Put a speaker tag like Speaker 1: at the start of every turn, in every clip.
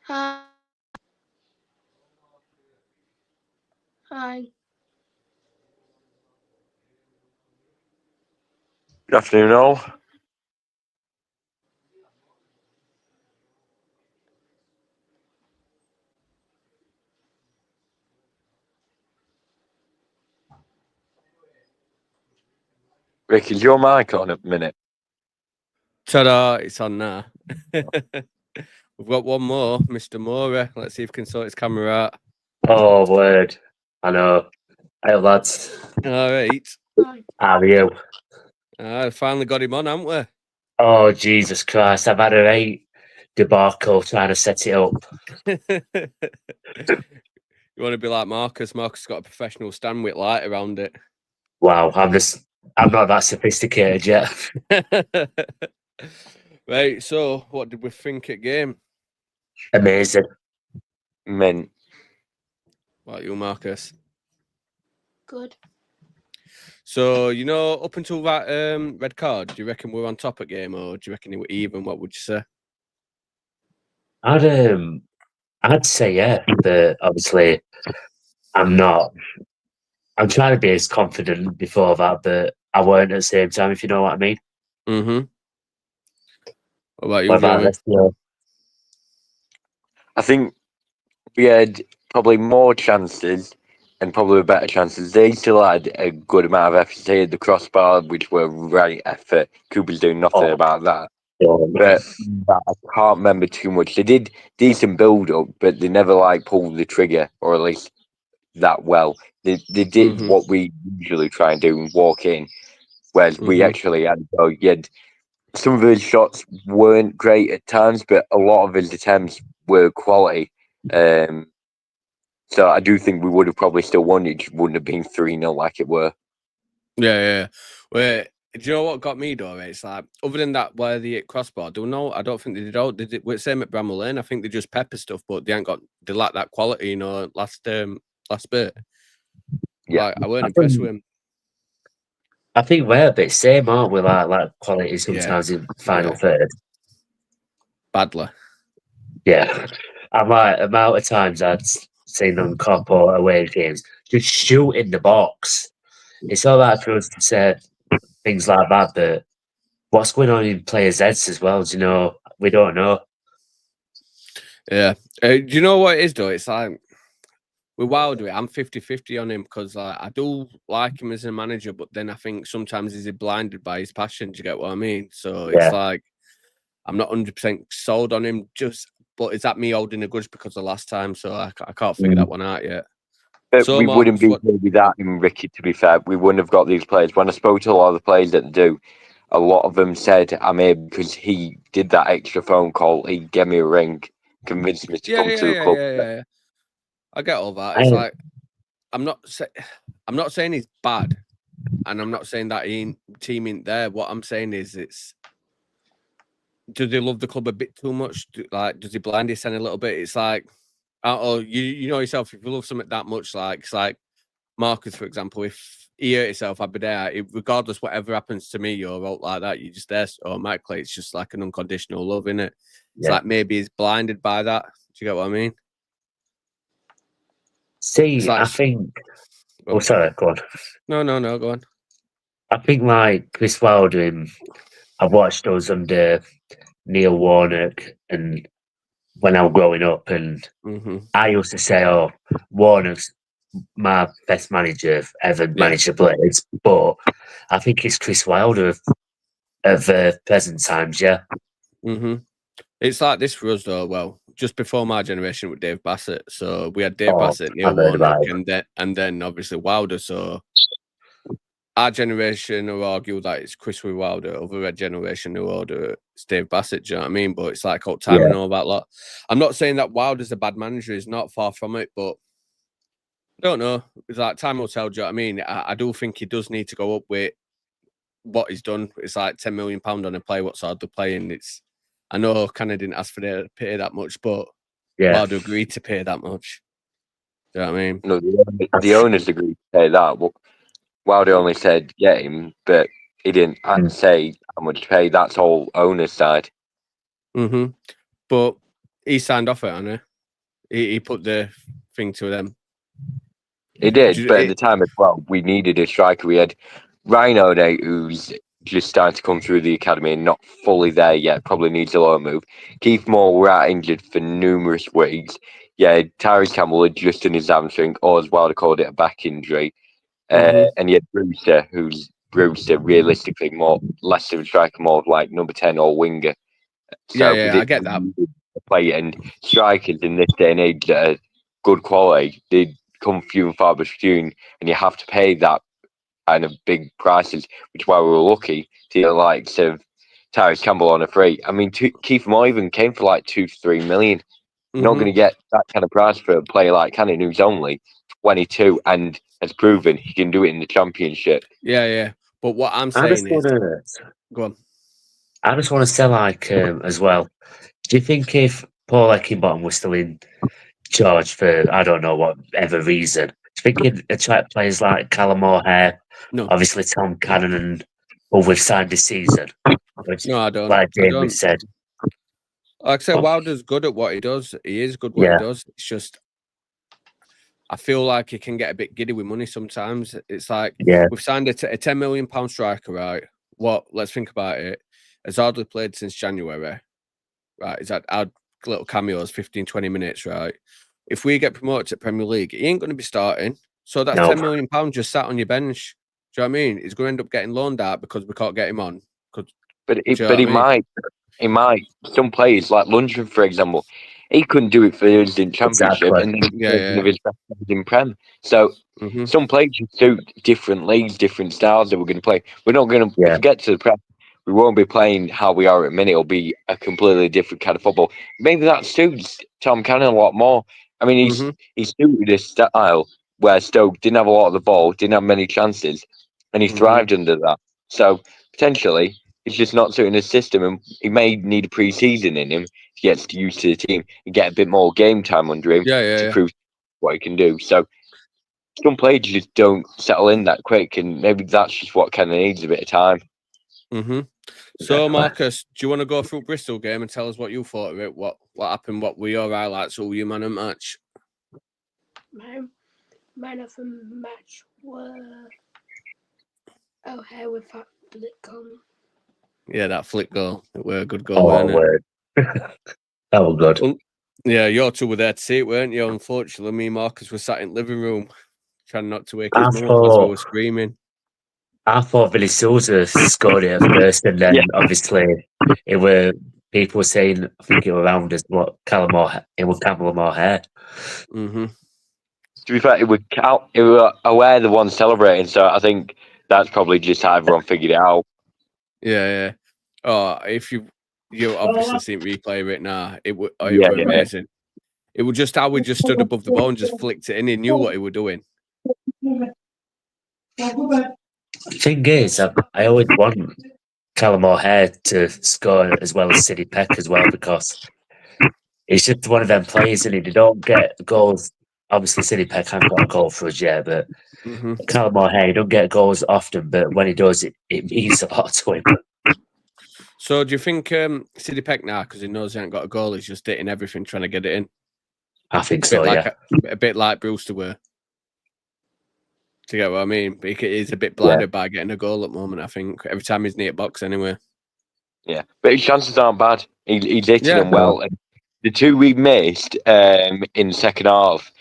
Speaker 1: Hi. Hi.
Speaker 2: Good afternoon, all. Rick, is your mic on at the minute?
Speaker 3: Ta-da, it's on now. We've got one more, Mr. Mora. Let's see if we can sort his camera out.
Speaker 4: Oh, word. I know. Hey, lads.
Speaker 3: All right.
Speaker 1: Hi.
Speaker 4: How are you?
Speaker 3: Finally got him on, haven't we?
Speaker 4: Oh, Jesus Christ. I've had a right debacle trying to set it up.
Speaker 3: You want to be like Marcus. Marcus got a professional stand with light around it.
Speaker 4: Wow, I'm not that sophisticated yet.
Speaker 3: Right, so what did we think at game?
Speaker 4: Amazing.
Speaker 2: Mint.
Speaker 3: What you, Marcus?
Speaker 1: Good.
Speaker 3: So, up until that red card, do you reckon we're on top at game, or do you reckon it were even? What would you say?
Speaker 4: I'd say yeah, but obviously I'm not. I'm trying to be as confident before that, but I weren't at the same time, if you know what I mean.
Speaker 3: Mm-hmm. What about you,
Speaker 4: What about
Speaker 3: Jeremy?
Speaker 4: this? Yeah.
Speaker 2: I think we had probably more chances and probably better chances. They still had a good amount of effort. They had the crossbar, which were right effort. Cooper's doing nothing about that. But I can't remember too much. They did decent build up, but they never pulled the trigger, or at least that well. They did what we usually try and do and walk in, whereas we actually had to go. Some of his shots weren't great at times, but a lot of his attempts were quality. So I do think we would have probably still won. It just wouldn't have been 3-0 like it were.
Speaker 3: Yeah. Wait, do you know what got me though? It's like, other than that, where they hit crossbar, I don't think they did all. Did it? Same at Bramall Lane. I think they just pepper stuff, but they lack that quality. Last bit.
Speaker 2: Yeah,
Speaker 3: I weren't impressed with him.
Speaker 4: I think we're a bit same, aren't we? Like quality sometimes in final third.
Speaker 3: Badly.
Speaker 4: Yeah. I'm like, amount of times I'd seen on Cop or away games, just shoot in the box. It's all right for us to say things like that, but what's going on in players' heads as well? Do you know? We don't know.
Speaker 3: Yeah. Do you know what it is though? It's like with Wilder, I'm 50-50 on him because I do like him as a manager, but then I think sometimes he's blinded by his passion. Do you get what I mean? So it's like I'm not 100% sold on him. But is that me holding a grudge because of last time? So I can't figure that one out yet.
Speaker 2: But
Speaker 3: So
Speaker 2: we
Speaker 3: Marcus,
Speaker 2: wouldn't be here without him, Ricky, to be fair. We wouldn't have got these players. When I spoke to a lot of the players that do, a lot of them said I'm here because he did that extra phone call. He gave me a ring, convinced me to come to the club.
Speaker 3: Yeah. I get all that. It's like I'm not saying he's bad, and I'm not saying that team ain't there. What I'm saying is, does he love the club a bit too much? Does he blind his son a little bit? It's like, you know yourself. If you love something that much, it's like Marcus, for example. If he hurt himself, I'd be there. Regardless, whatever happens to me, you're out like that. You're just there automatically. It's just like an unconditional love, innit? It's like maybe he's blinded by that. Do you get what I mean?
Speaker 4: See, I think. Oh, sorry, go on.
Speaker 3: No, go on.
Speaker 4: I think like Chris Wilder, I watched us under Neil Warnock and when I was growing up, and I used to say, "Oh, Warnock's my best manager I've ever managed the players," but I think it's Chris Wilder of present times, yeah.
Speaker 3: It's like this for us though. Well, just before my generation with Dave Bassett, so we had Dave Bassett, Neil Warnock, and then obviously Wilder. So our generation will argue that it's Chris Wilder. Other generation will argue it's Dave Bassett. Do you know what I mean? But it's like old time and all that lot. I'm not saying that Wilder's a bad manager. He's not, far from it, but I don't know. It's like time will tell. Do you know what I mean? I do think he does need to go up with what he's done. It's like £10 million on a player what's hardly playing. I know Canada didn't ask for to pay that much, but Wilder agreed to pay that much. Do you know what I mean?
Speaker 2: No, the owners agreed to pay that. Wilder only said get him, but he didn't say how much to pay. That's all owner's side.
Speaker 3: But he signed off it, hasn't he? He put the thing to them.
Speaker 2: He did, but at the time as well, we needed a striker. We had Rhino Day, who's just starting to come through the academy and not fully there yet, probably needs a lower move. Keith Moore were out injured for numerous weeks. Yeah, Tyrese Campbell had just done his hamstring, or as Wilder called it, a back injury. And he had Brewster, who's Brewster realistically less of a striker, more of like number 10 or winger. So
Speaker 3: yeah, I get that.
Speaker 2: Play and strikers in this day and age that are good quality, they come few and far between, and you have to pay that kind of big prices, which is why we were lucky to get the likes of Tyrese Campbell on a free. I mean, Keith Moore even came for like 2 to 3 million. You're not going to get that kind of price for a player like Cannon, who's only 22 and has proven he can do it in the championship.
Speaker 3: Yeah. But what I'm saying is, go on.
Speaker 4: I just want to say, like, as well. Do you think if Paul Eckingbottom was still in charge for I don't know whatever reason, do you think he'd attract players like Callum O'Hare,
Speaker 3: No,
Speaker 4: obviously Tom Cannon, and who we've signed this season?
Speaker 3: No, I don't.
Speaker 4: Like
Speaker 3: I
Speaker 4: David
Speaker 3: don't.
Speaker 4: said,
Speaker 3: Like I said, Wilder's good at what he does. He is good at what he does. It's just, I feel like he can get a bit giddy with money sometimes. It's like we've signed a £10 million striker, right? Let's think about it. Has hardly played since January, right? He's had little cameos, 15, 20 minutes, right? If we get promoted to Premier League, he ain't going to be starting. So that's £10 million just sat on your bench. Do you know what I mean? He's going to end up getting loaned out because we can't get him on.
Speaker 2: But he might. Some players like Lundgren, for example, he couldn't do it for us in Championship, and then of his best players in Prem. So some players suit different leagues, different styles that we're going to play. We're not going to if we get to the Prem, we won't be playing how we are at the minute. It'll be a completely different kind of football. Maybe that suits Tom Cannon a lot more. I mean, he's suited a style where Stoke didn't have a lot of the ball, didn't have many chances, and he thrived under that. So potentially, it's just not suiting his system, and he may need a pre-season in him to get used to the team and get a bit more game time under him to prove what he can do. So some players just don't settle in that quick, and maybe that's just what Cannon needs, a bit of time.
Speaker 3: So, Marcus, do you want to go through Bristol game and tell us what you thought of it? What happened? What were your highlights? Who were your man of the match?
Speaker 1: My man of the match were O'Hare with that flick goal.
Speaker 3: Yeah, that flick goal. It were a good goal, weren't
Speaker 4: it? That was good.
Speaker 3: Well, yeah, you two were there to see it, weren't you? Unfortunately, me and Marcus were sat in the living room trying not to wake his mum up because we were screaming.
Speaker 4: I thought Billy Souza scored it at first, and then obviously people were saying, I think it was around us, what Callum O'Hare.
Speaker 2: To be fair, it were Aware the one celebrating, so I think that's probably just how everyone figured it out.
Speaker 3: Yeah. Oh, if you obviously seen replay of it now, it was amazing. It was just how we just stood above the ball and just flicked it in. He knew what he was doing.
Speaker 4: The thing is, I always want Callum O'Hare to score as well as Sidney Peck as well, because it's just one of them players, and they don't get goals. Obviously, Sidney Peck hasn't got a goal for us yet, but Callum O'Hare, he don't get goals often, but when he does, it means a lot to him.
Speaker 3: So do you think Sidney Peck now, because he knows he ain't got a goal, he's just hitting everything trying to get it in?
Speaker 4: I think so,
Speaker 3: a bit like Brewster were. Do you get what I mean? But he's a bit blinded by getting a goal at the moment, I think. Every time he's near box anyway.
Speaker 2: Yeah, but his chances aren't bad. He's hitting them well. And the two we missed in the second half,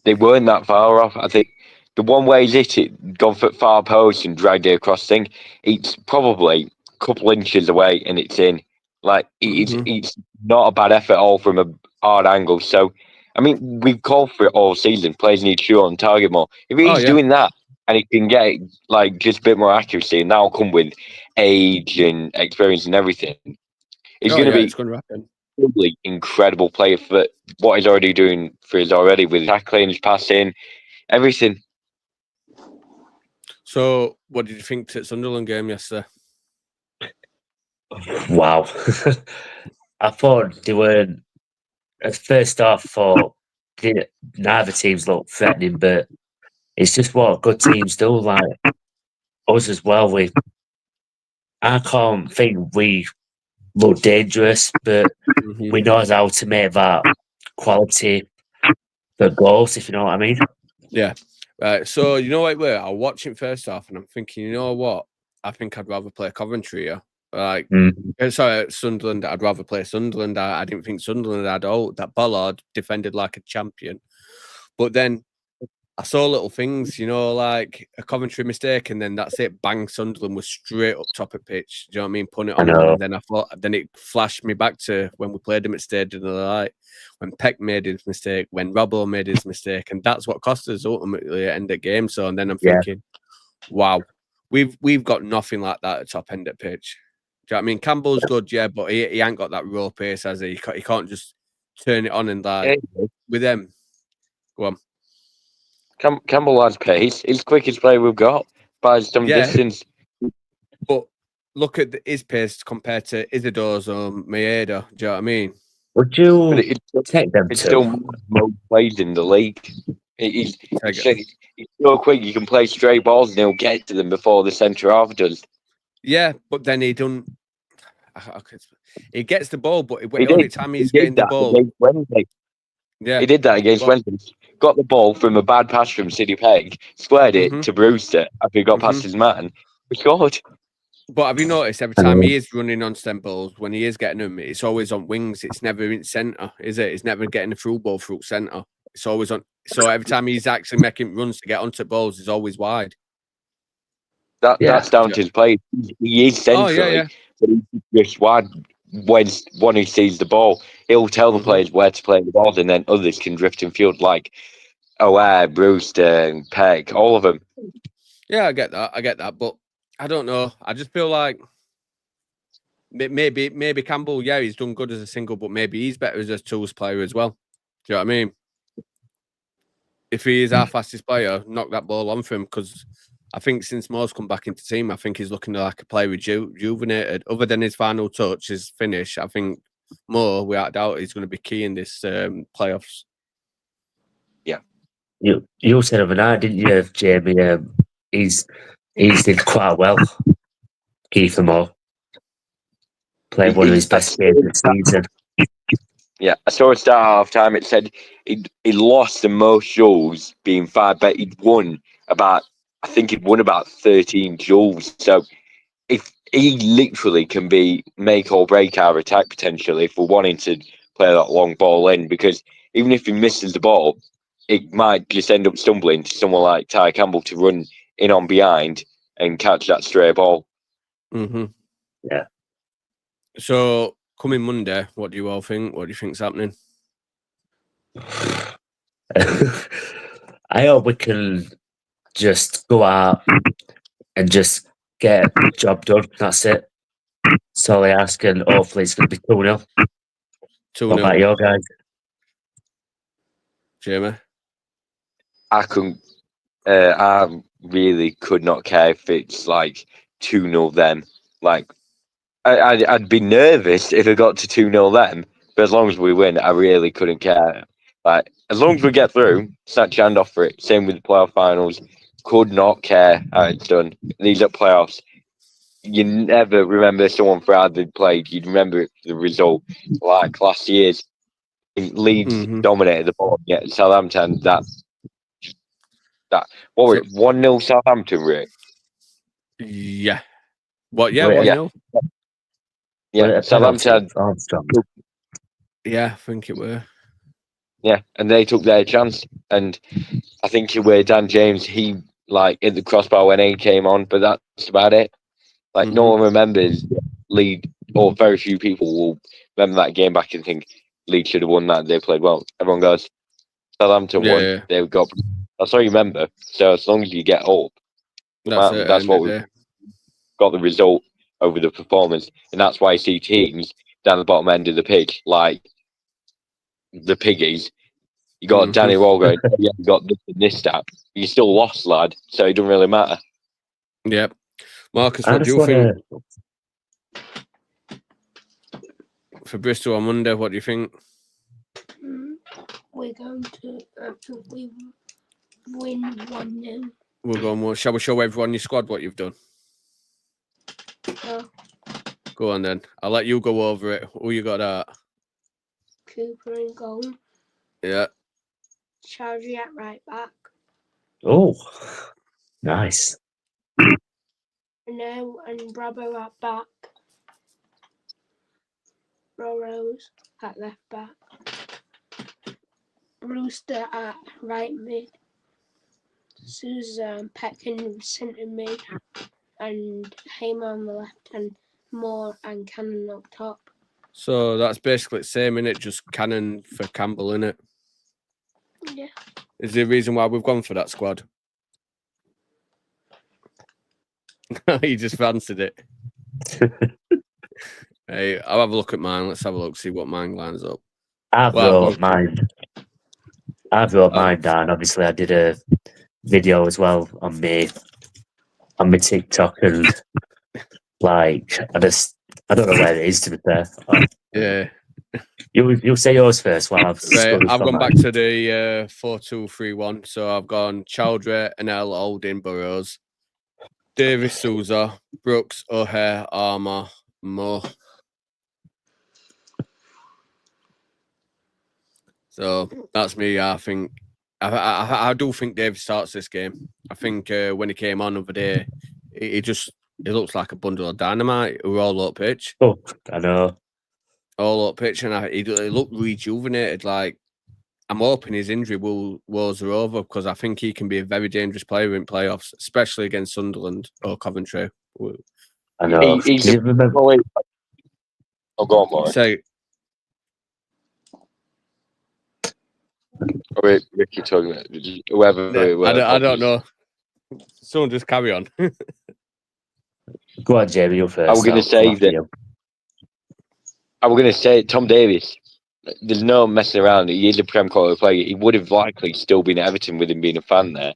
Speaker 2: they weren't that far off. I think the one way he's hit it, gone for far post and dragged it across thing, it's probably a couple inches away and it's in. Like, it's not a bad effort at all from a hard angle. So, I mean, we've called for it all season. Players need to shoot on target more. If he's doing that and he can get like just a bit more accuracy, and that'll come with age and experience and everything, it's going to be probably incredible player for what he's already doing for us already with tackling, his passing, everything.
Speaker 3: So, what did you think to Sunderland game yesterday?
Speaker 4: Wow. I thought they weren't. At first off, thought neither teams looked threatening, but it's just what good teams do. Like us as well. I can't think we more dangerous, but we know how to make that quality for goals, if you know what I mean.
Speaker 3: Yeah. So, you know what, I was watching first off and I'm thinking, you know what? I think I'd rather play Coventry here. Like, sorry, Sunderland. I'd rather play Sunderland. I didn't think Sunderland had all that. Ballard defended like a champion. But then I saw little things, you know, like a Coventry mistake, and then that's it. Bang, Sunderland was straight up top of pitch. Do you know what I mean? Putting it on them. And then I thought, then it flashed me back to when we played them at Stadium of the Light, when Peck made his mistake, when Robbo made his mistake, and that's what cost us ultimately at end of game. So, and then I'm thinking, wow, we've got nothing like that at top end of pitch. Do you know what I mean? Campbell's good, yeah, but he ain't got that raw pace, has he? He can't just turn it on and like with them. Go on.
Speaker 2: Campbell has pace. He's the quickest player we've got by some distance.
Speaker 3: But look at his pace compared to Isidore's or Maeda. Do you know what I mean?
Speaker 4: Would you take them
Speaker 2: It's still most plays in the league. He's so quick. You can play straight balls and he'll get to them before the centre half does.
Speaker 3: Yeah, but then he don't. He gets the ball, but the only time he's getting the ball.
Speaker 2: Yeah, he did that against Wednesday. Got the ball from a bad pass from City Peg, squared it to Brewster after he got past his man. We scored.
Speaker 3: But have you noticed every time he is running on stem balls, when he is getting them, it's always on wings. It's never in centre, is it? It's never getting a through ball through centre. It's always on. So every time he's actually making runs to get onto balls, it's always wide.
Speaker 2: That's down to his play. He is centrally, but he's just wide. When he sees the ball, he'll tell the players where to play the ball, and then others can drift in field like Brewster, and Peck, all of them.
Speaker 3: Yeah, I get that, but I don't know. I just feel like maybe Campbell, he's done good as a single, but maybe he's better as a tools player as well. Do you know what I mean? If he is our fastest player, knock that ball on for him, because I think since Moore's come back into team, I think he's looking like a player rejuvenated. Other than his final touch, his finish, I think Moore, without doubt, is going to be key in this playoffs.
Speaker 2: Yeah.
Speaker 4: You said of an eye, didn't you, Jamie? He's did quite well. Keith Moore played one of his best games of the season.
Speaker 2: Yeah, I saw a start half time. It said he lost the most goals being 5, but he'd won about 13 goals. So if he literally can make or break our attack potentially if we're wanting to play that long ball in, because even if he misses the ball, it might just end up stumbling to someone like Ty Campbell to run in on behind and catch that stray ball.
Speaker 4: Yeah.
Speaker 3: So coming Monday, what do you all think? What do you think's happening?
Speaker 4: I hope we can just go out and just get the job done. That's it. That's all I ask, and hopefully it's going to be 2-0.
Speaker 3: 2-0.
Speaker 4: What about your guys?
Speaker 3: Jamie?
Speaker 2: I really could not care if it's like 2-0 them. Like, I'd be nervous if it got to 2-0 them, but as long as we win, I really couldn't care. Like, as long as we get through, snatch your hand off for it. Same with the playoff finals. Could not care how it's done. These are playoffs. You never remember someone for how they played. You'd remember the result. Like last year's, Leeds dominated the ball. Yeah, Southampton, what was it, 1-0 Southampton, Rick?
Speaker 3: Yeah. What? Yeah, 1-0.
Speaker 2: Yeah, Southampton.
Speaker 3: Yeah, I think it were.
Speaker 2: Yeah, and they took their chance, and I think where Dan James, he hit the crossbar when he came on, but that's about it. Like no one remembers Leeds, or very few people will remember that game back and think Leeds should have won that. They played well. Everyone goes, Southampton won. Yeah. They got. That's all you remember. So as long as you get up, that's what we got the result over the performance, and that's why you see teams down the bottom end of the pitch like the Piggies. You got Danny Wall going, you got this stat. You still lost, lad, so it doesn't really matter.
Speaker 3: Yep. Marcus, what do you think? For Bristol on Monday, what do you think?
Speaker 1: We're going to absolutely win 1-0.
Speaker 3: We'll go on. Shall we show everyone your squad what you've done?
Speaker 1: No.
Speaker 3: Go on then. I'll let you go over it. Who you got at?
Speaker 1: Cooper in goal.
Speaker 3: Yeah.
Speaker 1: Chowdhury at right back.
Speaker 4: Oh, nice.
Speaker 1: No, and Bravo at back. Burrows at left back. Brewster at right mid. Souza, Peck in centre mid. And Hamer on the left, and Moore and Cannon up top.
Speaker 3: So that's basically the same, innit? Just Cannon for Campbell, innit?
Speaker 1: Yeah.
Speaker 3: Is there a reason why we've gone for that squad? You just fancied it. Hey, I'll have a look at mine. Let's have a look, see what mine lines up.
Speaker 4: I've wrote mine down. Obviously, I did a video as well on my TikTok, and like I don't know where it is, to be fair.
Speaker 3: Yeah.
Speaker 4: You'll say yours first while I've
Speaker 3: gone back to the 4-2-3-1. So I've gone Chowdhury, Anel, Holding, Burrows, Davis, Souza, Brooks, O'Hare, Armour, Moore. So that's me. I think I do think Davis starts this game. I think when he came on the other day, he looks like a bundle of dynamite. We're all up pitch.
Speaker 4: Oh, I know.
Speaker 3: All up pitch, and he looked rejuvenated. Like, I'm hoping his injury woes are over, because I think he can be a very dangerous player in playoffs, especially against Sunderland or Coventry.
Speaker 4: I know.
Speaker 2: Do you remember? Oh, go on, boy.
Speaker 3: Say,
Speaker 2: wait, Ricky talking about whoever.
Speaker 3: I don't know. Someone just carry on.
Speaker 4: Go on, Jamie, you first.
Speaker 2: I was going to say Tom Davis. There's no messing around. He is a Prem quality player. He would have likely still been at Everton with him being a fan there.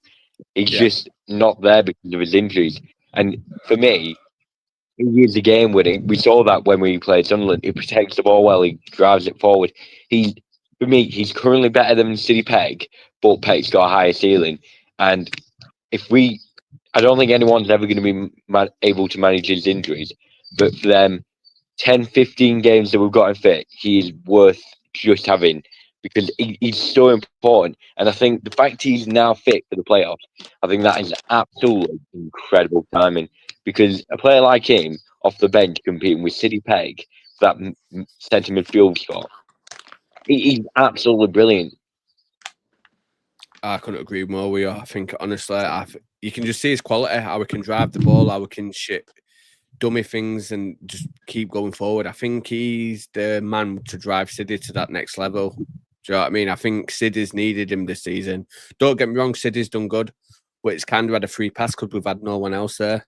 Speaker 2: He's just not there because of his injuries. And for me, he is a game winning. We saw that when we played Sunderland. He protects the ball well. He drives it forward. For me, he's currently better than City Peg, but Peg's got a higher ceiling. And I don't think anyone's ever going to be able to manage his injuries. But for them 10, 15 games that we've got him fit, he is worth just having, because he's so important. And I think the fact he's now fit for the playoffs, I think that is absolutely incredible timing, because a player like him off the bench competing with City Peg, that centre midfield spot, he's absolutely brilliant.
Speaker 3: I couldn't agree more with you. I think, honestly, you can just see his quality, how he can drive the ball, how he can dummy things and just keep going forward. I think he's the man to drive City to that next level. Do you know what I mean? I think City's needed him this season. Don't get me wrong, City's done good, but it's kind of had a free pass because we've had no one else there.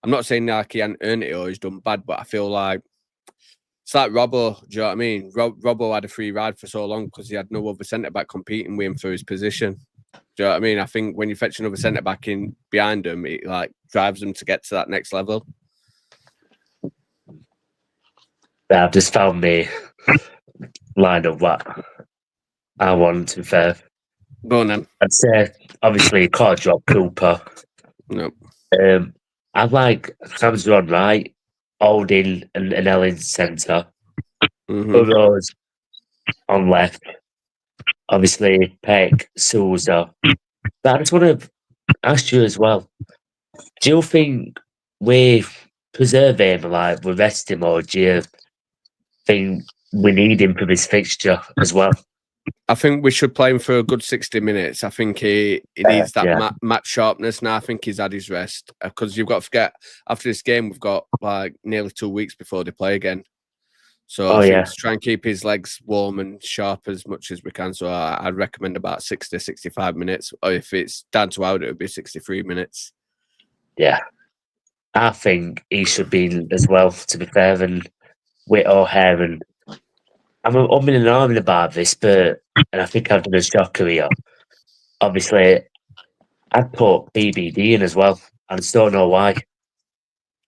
Speaker 3: I'm not saying like he hasn't earned it or he's done bad, but I feel like it's like Robbo. Do you know what I mean? Robbo had a free ride for so long because he had no other centre-back competing with him for his position. Do you know what I mean? I think when you fetch another centre-back in behind him, it like drives them to get to that next level.
Speaker 4: I've just found the line of what I want, to be fair.
Speaker 3: Go on then.
Speaker 4: I'd say, obviously, you can't drop Cooper.
Speaker 3: No.
Speaker 4: I'd like Hamza on right, Holding and Ellen centre. Burrows on left. Obviously, Peck, Souza. But I just want to ask you as well, do you think we preserve him, like we rest him, or do you think we need him for this fixture as well?
Speaker 3: I think we should play him for a good 60 minutes. I think he needs that match sharpness now. I think he's had his rest, because you've got to forget, after this game, we've got like nearly 2 weeks before they play again. So I think to try and keep his legs warm and sharp as much as we can. So I'd recommend about 60, 65 minutes. Or if it's down to out, it would be 63 minutes.
Speaker 4: Yeah. I think he should be as well, to be fair, and with O'Hare. And I'm in and arming about this, and I think I've done a shocker here. Obviously, I'd put BBD in as well. I just don't know why.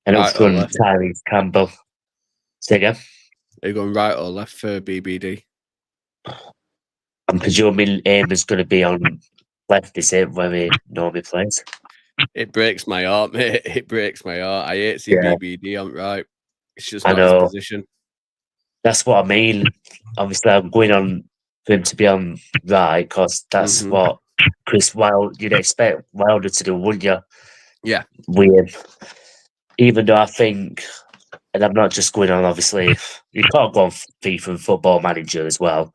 Speaker 4: And
Speaker 3: right,
Speaker 4: up front, Tyrese Campbell. Say again?
Speaker 3: Are you going right or left for BBD?
Speaker 4: I'm presuming aim is going to be on left, is it, where he normally plays?
Speaker 3: It breaks my heart, mate. It breaks my heart. I hate seeing BBD on right. It's just not his position.
Speaker 4: That's what I mean. Obviously, I'm going on for him to be on right because that's what Chris Wilder, you'd expect Wilder to do, wouldn't you?
Speaker 3: Yeah.
Speaker 4: Weird. Even though I think, and I'm not just going on, obviously, you can't go on FIFA and Football Manager as well,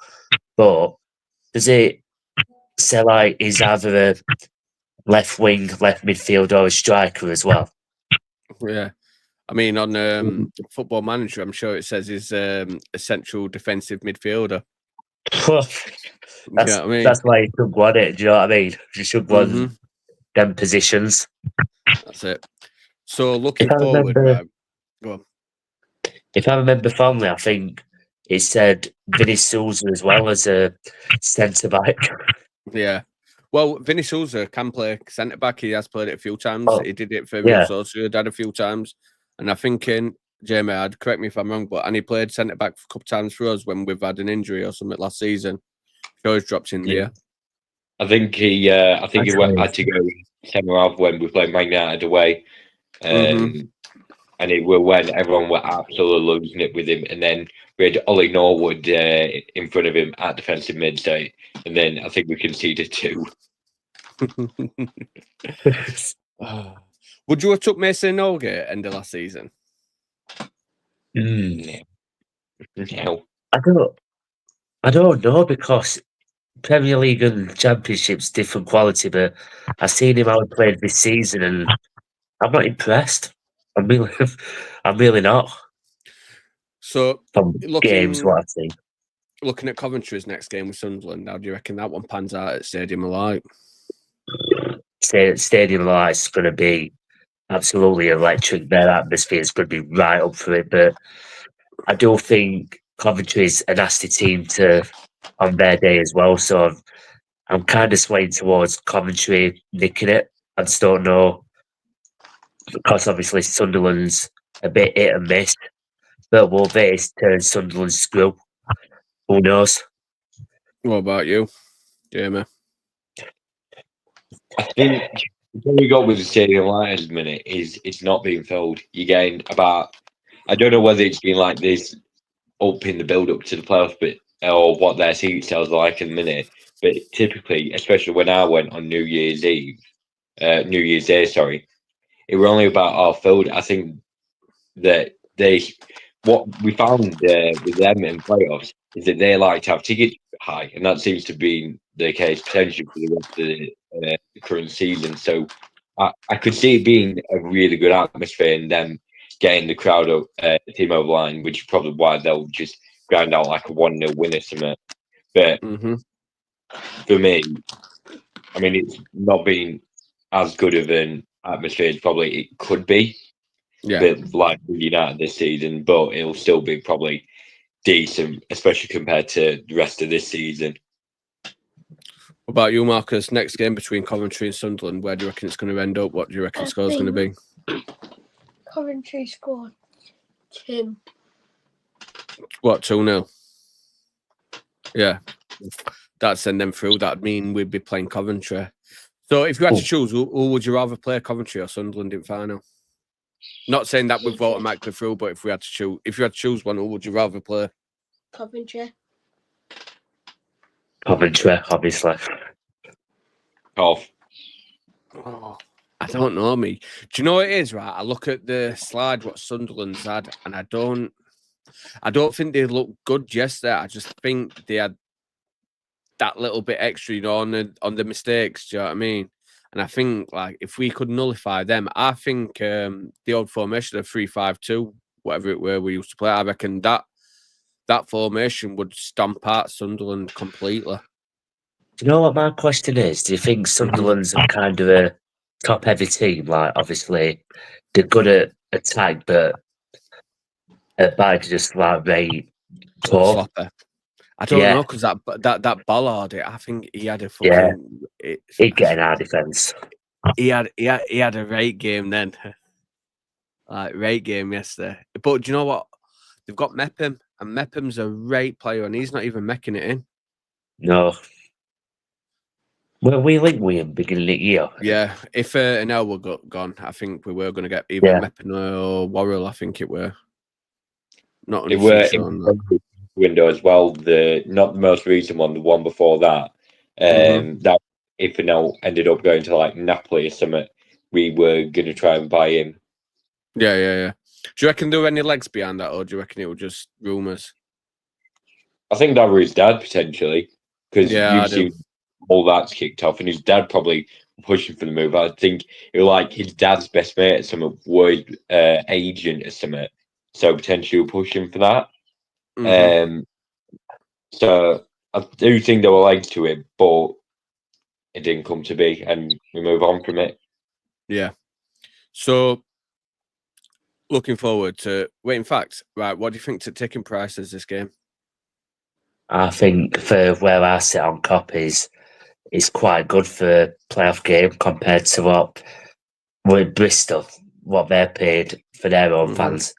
Speaker 4: but does it say like he's either a left wing, left midfield, or a striker as well?
Speaker 3: Yeah. I mean, on Football Manager, I'm sure it says he's a central defensive midfielder.
Speaker 4: That's why you should go on it. Do you know what I mean? You should go on them positions.
Speaker 3: That's it. So looking forward, right? Go on.
Speaker 4: If I remember fondly, I think it said Vinny Souza as well as a centre back.
Speaker 3: Yeah. Well, Vinny Souza can play centre back. He has played it a few times. He did it for Real Sociedad a few times. And I think Jamie, correct me if I'm wrong, but and he played centre back a couple of times for us when we've had an injury or something last season. He always drops in there.
Speaker 2: I think he had to go centre half when we played Man United away. And it were when everyone were absolutely losing it with him. And then we had Ollie Norwood in front of him at defensive midday. And then I think we conceded 2.
Speaker 3: Would you have took Mason Norgate end of last season?
Speaker 2: No.
Speaker 4: I don't know because Premier League and Championship's different quality, but I've seen him how he played this season and I'm not impressed. I'm really not.
Speaker 3: So
Speaker 4: from games, what I've seen.
Speaker 3: Looking at Coventry's next game with Sunderland, how do you reckon that one pans out at Stadium of Light?
Speaker 4: Stadium of Light's going to be absolutely electric. Their atmosphere is going to be right up for it. But I do think Coventry's a nasty team on their day as well. So I'm kind of swaying towards Coventry nicking it. I just don't know. Because obviously Sunderland's a bit hit and miss. But will this turn Sunderland's screw? Who knows?
Speaker 3: What about you, Jamie?
Speaker 2: I think what we got with the Stadium Light at the minute is it's not being filled. You gain about, I don't know whether it's been like this up in the build up to the playoffs, but or what their seat sales are like in the minute. But typically, especially when I went on New Year's Day, it were only about half filled. I think that what we found with them in playoffs is that they like to have tickets high, and that seems to be the case potentially for the rest of the current season. So I could see it being a really good atmosphere and them getting the crowd up, team over line, which is probably why they'll just grind out like a 1-0 win or something. But for me, I mean, it's not been as good of an atmosphere as probably it could be. But like United this season, but it'll still be probably decent, especially compared to the rest of this season.
Speaker 3: What about you, Marcus? Next game between Coventry and Sunderland, where do you reckon it's going to end up? What do you reckon the score's going to be?
Speaker 1: Coventry scored 2.
Speaker 3: What, 2-0? Yeah. That'd send them through. That'd mean we'd be playing Coventry. So if you had to choose, who would you rather play, Coventry or Sunderland in final? Not saying that we've automatically through, but if you had to choose one, who would you rather play?
Speaker 1: Coventry.
Speaker 4: Coventry, obviously.
Speaker 2: Oh,
Speaker 3: I don't know, me. Do you know what it is, right? I look at the slide what Sunderland's had, and I don't think they look good yesterday. I just think they had that little bit extra, on the mistakes. Do you know what I mean? And I think, like, if we could nullify them, I think the old formation of 3-5-2, whatever it were we used to play, I reckon that formation would stamp out Sunderland completely.
Speaker 4: Do you know what my question is? Do you think Sunderland's kind of a top-heavy team? Like, obviously, they're good at attack, but at back just like very poor.
Speaker 3: I don't know, because that Ballard, I think he had a fucking...
Speaker 4: He'd get in our defence.
Speaker 3: He had a great game then. Like, great game yesterday. But do you know what? They've got Mepham, and Mepham's a great player, and he's not even making it in.
Speaker 4: No. Well, we linked with him beginning of the year.
Speaker 3: Yeah, if an hour were gone, I think we were going to get either Mepham or Worrell, I think it were. Not
Speaker 2: They
Speaker 3: 100%
Speaker 2: were
Speaker 3: sure
Speaker 2: in
Speaker 3: on that.
Speaker 2: the window as well. Not the most recent one, the one before that. That if ended up going to like Napoli or something, we were gonna try and buy him.
Speaker 3: Yeah. Do you reckon there were any legs behind that, or do you reckon it was just rumours?
Speaker 2: I think that was his dad potentially, because
Speaker 3: Yeah, I
Speaker 2: you've
Speaker 3: do.
Speaker 2: seen all that's kicked off, and his dad probably pushing for the move. I think it was like his dad's best mate at some word agent or something, so potentially pushing for that. So I do think there were legs to it, but it didn't come to be, and we move on from it.
Speaker 3: Yeah. So looking forward to. Wait, in fact, right. What do you think to taking prices this game?
Speaker 4: I think for where I sit on copies, it's quite good for a playoff game compared to what with Bristol, what they paid for their own fans.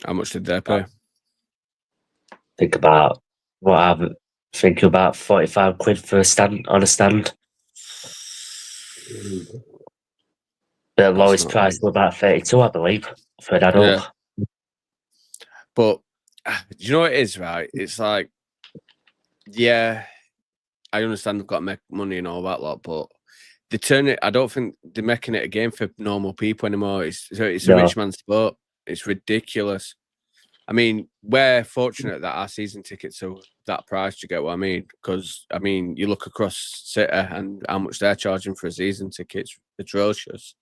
Speaker 3: How much did they pay?
Speaker 4: Think about what I'm thinking about £45 for a stand on a stand. The lowest
Speaker 3: not
Speaker 4: price was about 32, I believe, for an adult.
Speaker 3: Yeah. But do you know what it is, right? It's like, yeah, I understand they've got to make money and all that lot, but they turn it. I don't think they're making it a game for normal people anymore. It's a rich man's sport. It's ridiculous. I mean, we're fortunate that our season tickets are that price. Do you get what I mean? Because I mean, you look across City and how much they're charging for a season ticket. It's atrocious.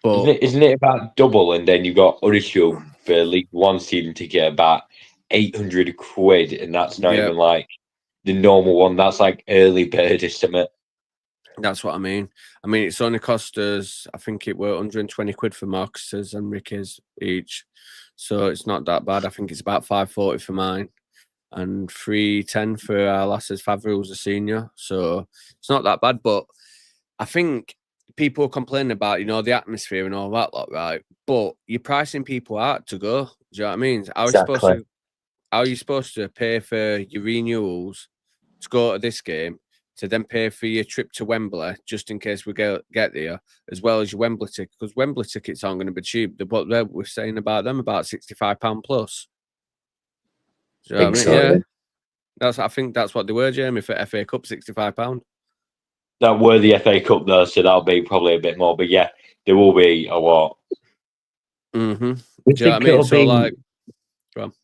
Speaker 3: But
Speaker 2: Isn't it about double? And then you got Huddersfield for League One season ticket about £800, and that's not even like the normal one. That's like early bird or something.
Speaker 3: That's what I mean. I mean, it's only cost us, I think it were £120 for Marcus's and Ricky's each. So it's not that bad. I think it's about £540 for mine and £310 for our lass's Favre, who's a senior. So it's not that bad. But I think people complain about, the atmosphere and all that lot, right? But you're pricing people out to go. Do you know what I mean? How are you supposed to pay for your renewals to go to this game, to then pay for your trip to Wembley just in case we get there, as well as your Wembley ticket? Because Wembley tickets aren't going to be cheap. What we're saying about them, about £65 plus. Do you know what I mean? Yeah. I think that's what they were, Jamie, for FA Cup, £65.
Speaker 2: That were the FA Cup though, so that'll be probably a bit more. But yeah, there will be a lot.
Speaker 3: Mm-hmm. Do you know what I mean? So like, go on.
Speaker 4: Do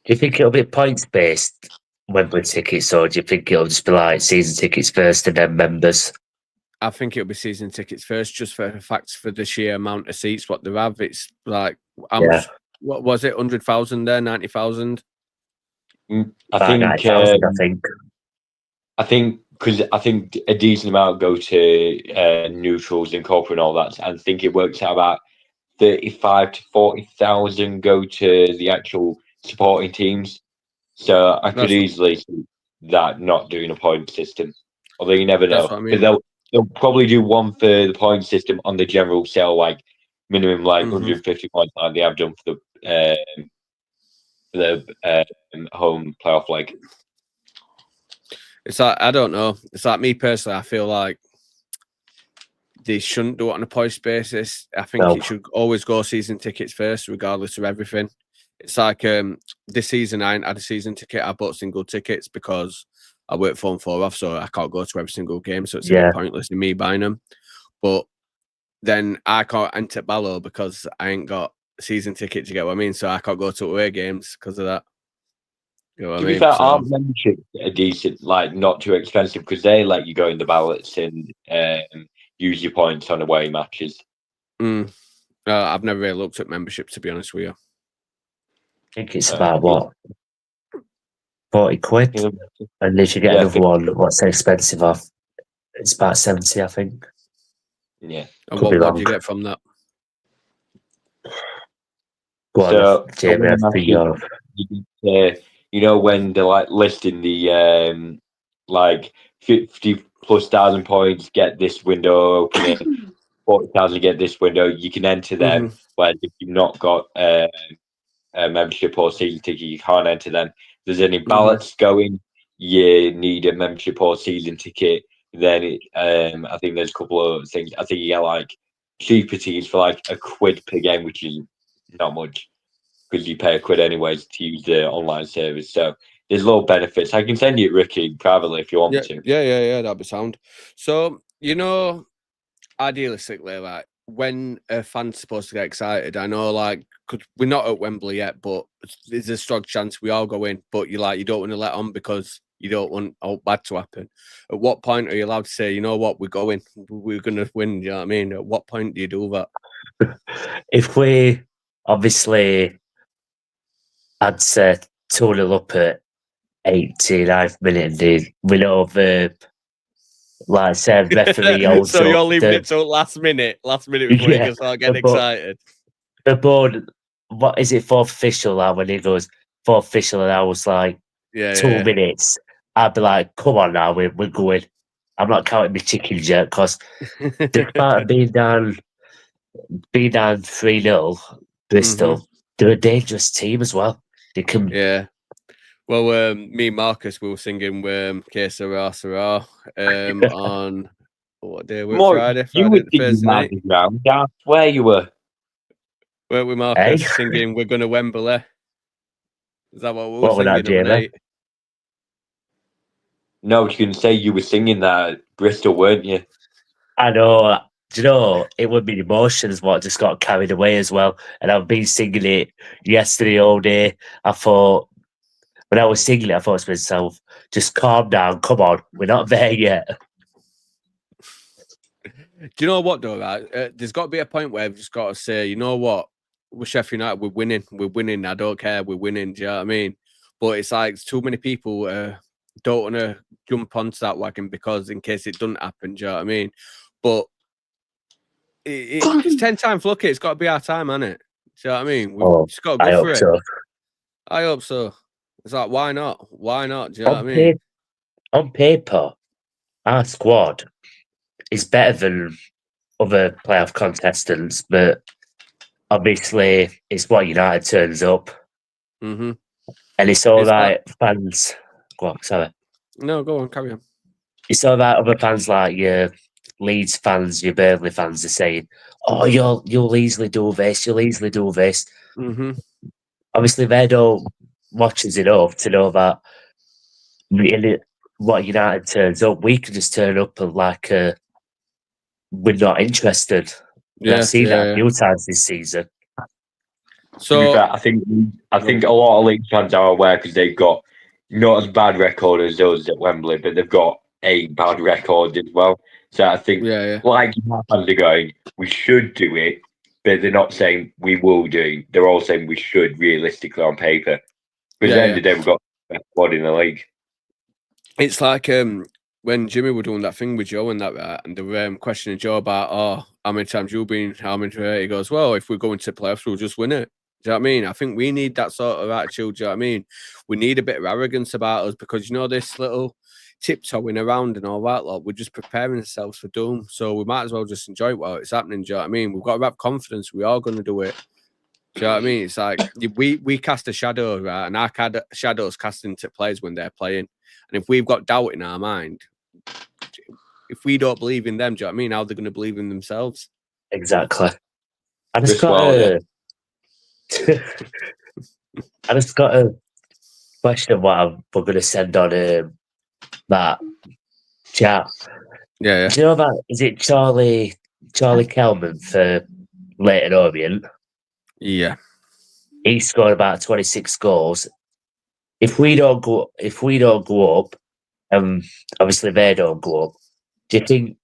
Speaker 4: you think it'll be points based Wembley tickets, or do you think it'll just be like season tickets first and then members?
Speaker 3: I think it'll be season tickets first, just for the facts, for the sheer amount of seats what they have. It's like how much? What was it? 100,000 there, 90,000.
Speaker 2: I think
Speaker 4: 90,000, I think.
Speaker 2: Because I think a decent amount go to neutrals and corporate and all that. And I think it works out about 35 to 40,000 go to the actual supporting teams. So I could easily see that not doing a point system. Although you never know.
Speaker 3: That's what I mean.
Speaker 2: But they'll probably do one for the point system on the general sale, like minimum 150 points like they have done for the home playoff leg.
Speaker 3: It's like, I don't know. It's like, me personally, I feel like they shouldn't do it on a points basis. I think it should always go season tickets first, regardless of everything. It's like this season, I ain't had a season ticket. I bought single tickets because I work 4 and 4 off, so I can't go to every single game. So it's a bit pointless in me buying them. But then I can't enter Ballo because I ain't got a season ticket, you get what I mean? So I can't go to away games because of that. You know what
Speaker 2: To
Speaker 3: I
Speaker 2: be
Speaker 3: mean?
Speaker 2: fair, our memberships are decent, like not too expensive, because they let you go in the ballots and use your points on away matches.
Speaker 3: I've never really looked at membership, to be honest with you.
Speaker 4: I think it's about what? £40, and they should get another one. What's expensive off? It's about 70, I think.
Speaker 2: Yeah.
Speaker 3: And what do you get from that?
Speaker 4: Go on, Jamie,
Speaker 2: you know when they're like listing the like 50,000+ points get this window opening, 40,000 get this window. You can enter them. Whereas if you've not got a membership or season ticket, you can't enter them. If there's any ballots going, you need a membership or season ticket. Then I think there's a couple of things. I think you get like cheaper tickets for like £1 per game, which is not much because you pay £1 anyways to use the online service. So there's little benefits. I can send you Ricky privately if you want me to.
Speaker 3: Yeah, that'd be sound. So, idealistically, like when a fan's supposed to get excited, I know, like, cause we're not at Wembley yet, but there's a strong chance we all go in. But you don't want to let on because you don't want all bad to happen. At what point are you allowed to say, you know what, we're going, we're going to win? Do you know what I mean? At what point do you do that?
Speaker 4: If we obviously, I'd say 2-0 up at 89th minute, and we know the, like I said, referee holds
Speaker 3: So
Speaker 4: up
Speaker 3: you're leaving it till last minute before you can start getting excited.
Speaker 4: The board, what is it, fourth official? Like when he goes fourth official, and I was like, 2 minutes. I'd be like, come on now, we're going. I'm not counting my chickens yet because despite being down 3-0, Bristol, they're a dangerous team as well. They can.
Speaker 3: Yeah. Well, me and Marcus, we were singing Que Sera Sera on what day? Friday Thursday night.
Speaker 2: That's where you were.
Speaker 3: Weren't we, Marcus, singing We're Gonna Wembley? Is that what we were singing on the night?
Speaker 2: No, you can say you were singing that at Bristol, weren't you?
Speaker 4: I know. Do you know, it would be emotions what just got carried away as well. And I've been singing it yesterday all day. I thought, when I was singing it, I thought to myself, just calm down, come on, we're not there yet.
Speaker 3: Do you know what, though, right? There's got to be a point where we've just got to say, you know what, with Sheffield United, we're winning, I don't care, we're winning, do you know what I mean? But it's like too many people don't want to jump onto that wagon because in case it doesn't happen, do you know what I mean? But it's 10 times lucky, it's got to be our time, hasn't it? Do you know what I mean? We've just got to go for it. So. I hope so. It's like, why not? Why not? Do you know what I mean?
Speaker 4: On paper, our squad is better than other playoff contestants, but obviously it's what United turns up.
Speaker 3: Mm-hmm.
Speaker 4: And it's all right, fans. Go on, sorry.
Speaker 3: No, go on, carry on.
Speaker 4: It's all right, other fans like your Leeds fans, your Burnley fans are saying, oh, you'll easily do this, you'll easily do this.
Speaker 3: Mm-hmm.
Speaker 4: Obviously, they don't watch us enough to know that really what United turns up, we can just turn up and we're not interested. Yeah, I've seen that a few times this season.
Speaker 2: So I think a lot of Leeds fans are aware because they've got not as bad record as those at Wembley, but they've got a bad record as well. So I think, like fans are going, we should do it, but they're not saying we will do it. They're all saying we should realistically on paper. Because at the end of the day, we've got the best squad in the league.
Speaker 3: It's like when Jimmy were doing that thing with Joe and that, right? And they were questioning Joe about, how many times you've been, how many. He goes, well, if we're going to playoffs, we'll just win it. Do you know what I mean? I think we need that sort of attitude. Do you know what I mean? We need a bit of arrogance about us because, this little tiptoeing around and all that, we're just preparing ourselves for doom. So we might as well just enjoy it while it's happening. Do you know what I mean? We've got to have confidence. We are going to do it. Do you know what I mean? It's like we cast a shadow, right? And our shadows cast into players when they're playing. And if we've got doubt in our mind, if we don't believe in them, do you know what I mean? How are they going to believe in themselves?
Speaker 4: Exactly. I just got a question what we're going to send on that chat.
Speaker 3: Yeah.
Speaker 4: Do you know about, is it Charlie Kelman for Leyton Orient?
Speaker 3: Yeah.
Speaker 4: He scored about 26 goals. If we don't go up, obviously they don't go up, do you think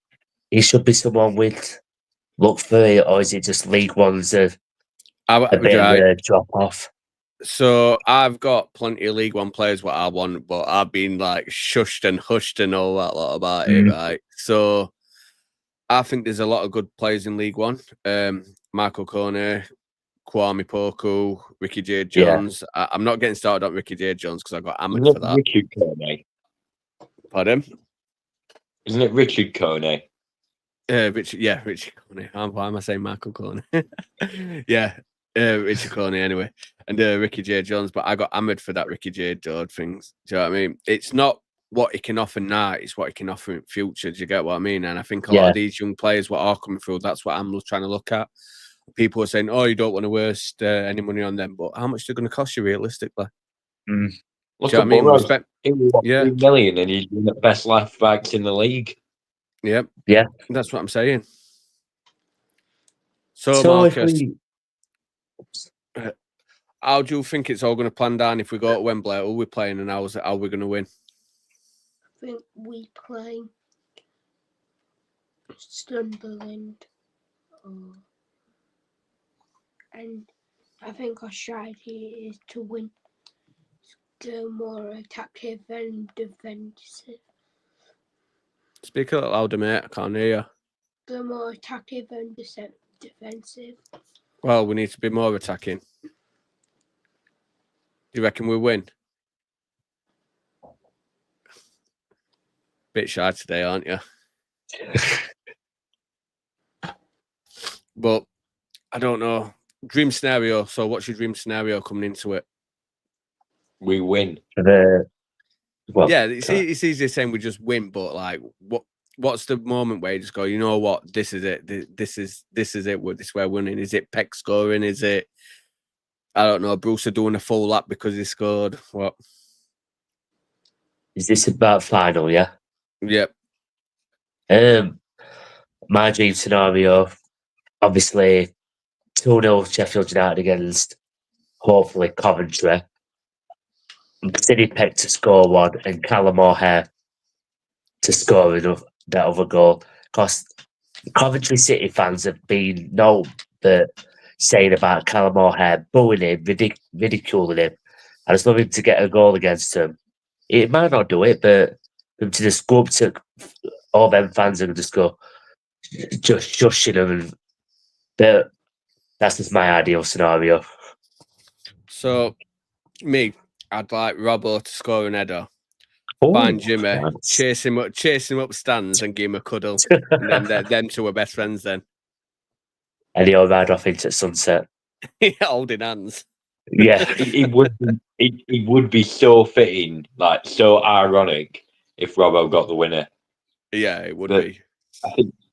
Speaker 4: he should be someone with look for it, or is it just League One's a bit of a drop off?
Speaker 3: So I've got plenty of League One players what I want, but I've been shushed and hushed and all that lot about it, right? So I think there's a lot of good players in League One. Michael Kone, Kwame Poku, Ricky J. Jones. Yeah. I'm not getting started on Ricky J. Jones because I got hammered for that.
Speaker 2: Richard Kone.
Speaker 3: Pardon?
Speaker 2: Isn't it Richard Kone?
Speaker 3: Richard Kone. Why am I saying Michael Kone? Yeah, Richard Kone anyway. And Ricky J. Jones. But I got hammered for that Ricky J. Jones things. Do you know what I mean? It's not what he can offer now, it's what he can offer in future. Do you get what I mean? And I think a lot of these young players what are coming through, that's what I'm trying to look at. people are saying, "Oh, you don't want to waste any money on them," but how much they're going to cost you realistically?
Speaker 4: Mm.
Speaker 2: Look
Speaker 3: Do you
Speaker 2: at
Speaker 3: know what I mean?
Speaker 2: Burrows.
Speaker 3: Respect.
Speaker 2: He was
Speaker 3: Yeah.
Speaker 2: 3 million and he's one of the best left backs in the league.
Speaker 3: Yep.
Speaker 4: Yeah.
Speaker 3: That's what I'm saying. So
Speaker 4: So
Speaker 3: Marcus,
Speaker 4: if we,
Speaker 3: how do you think it's all going to plan down if we go to Wembley? Who are we playing and how are we going to win?
Speaker 1: I think we play Sunderland. And I think our strategy is to win. Go more attacking and defensive.
Speaker 3: Speak a little louder, mate. I can't hear you.
Speaker 1: Go more attacking and defensive.
Speaker 3: Well, we need to be more attacking. Do you reckon we win? Bit shy today, aren't you? But I don't know. Dream scenario. So what's your dream scenario coming into it?
Speaker 2: We win.
Speaker 3: Yeah, it's easy saying we just win, but like, what's the moment where you just go, you know what, this is it, this is it, this is where we're winning? Is it Peck scoring? Is it, I don't know, Brewster doing a full lap because he scored? What?
Speaker 4: is this about final? Yeah.
Speaker 3: Yep.
Speaker 4: My dream scenario, obviously, 2-0 Sheffield United against hopefully Coventry. City Peck to score one and Callum O'Hare to score that other goal. Because Coventry City fans have been saying about Callum O'Hare, booing him, ridiculing him. I just love him to get a goal against him. It might not do it, but him to just go up to all them fans and just go, just shushing them. But that's just my ideal scenario.
Speaker 3: So, me, I'd like Robbo to score an header.
Speaker 4: Oh,
Speaker 3: Find Jimmy,
Speaker 4: nice.
Speaker 3: chase him up stands and give him a cuddle. And then them two are best friends then.
Speaker 4: And he'll ride off into sunset.
Speaker 3: Holding hands.
Speaker 4: Yeah.
Speaker 2: it would be so fitting, like so ironic, if Robbo got the winner.
Speaker 3: Yeah, it would
Speaker 2: But
Speaker 3: be.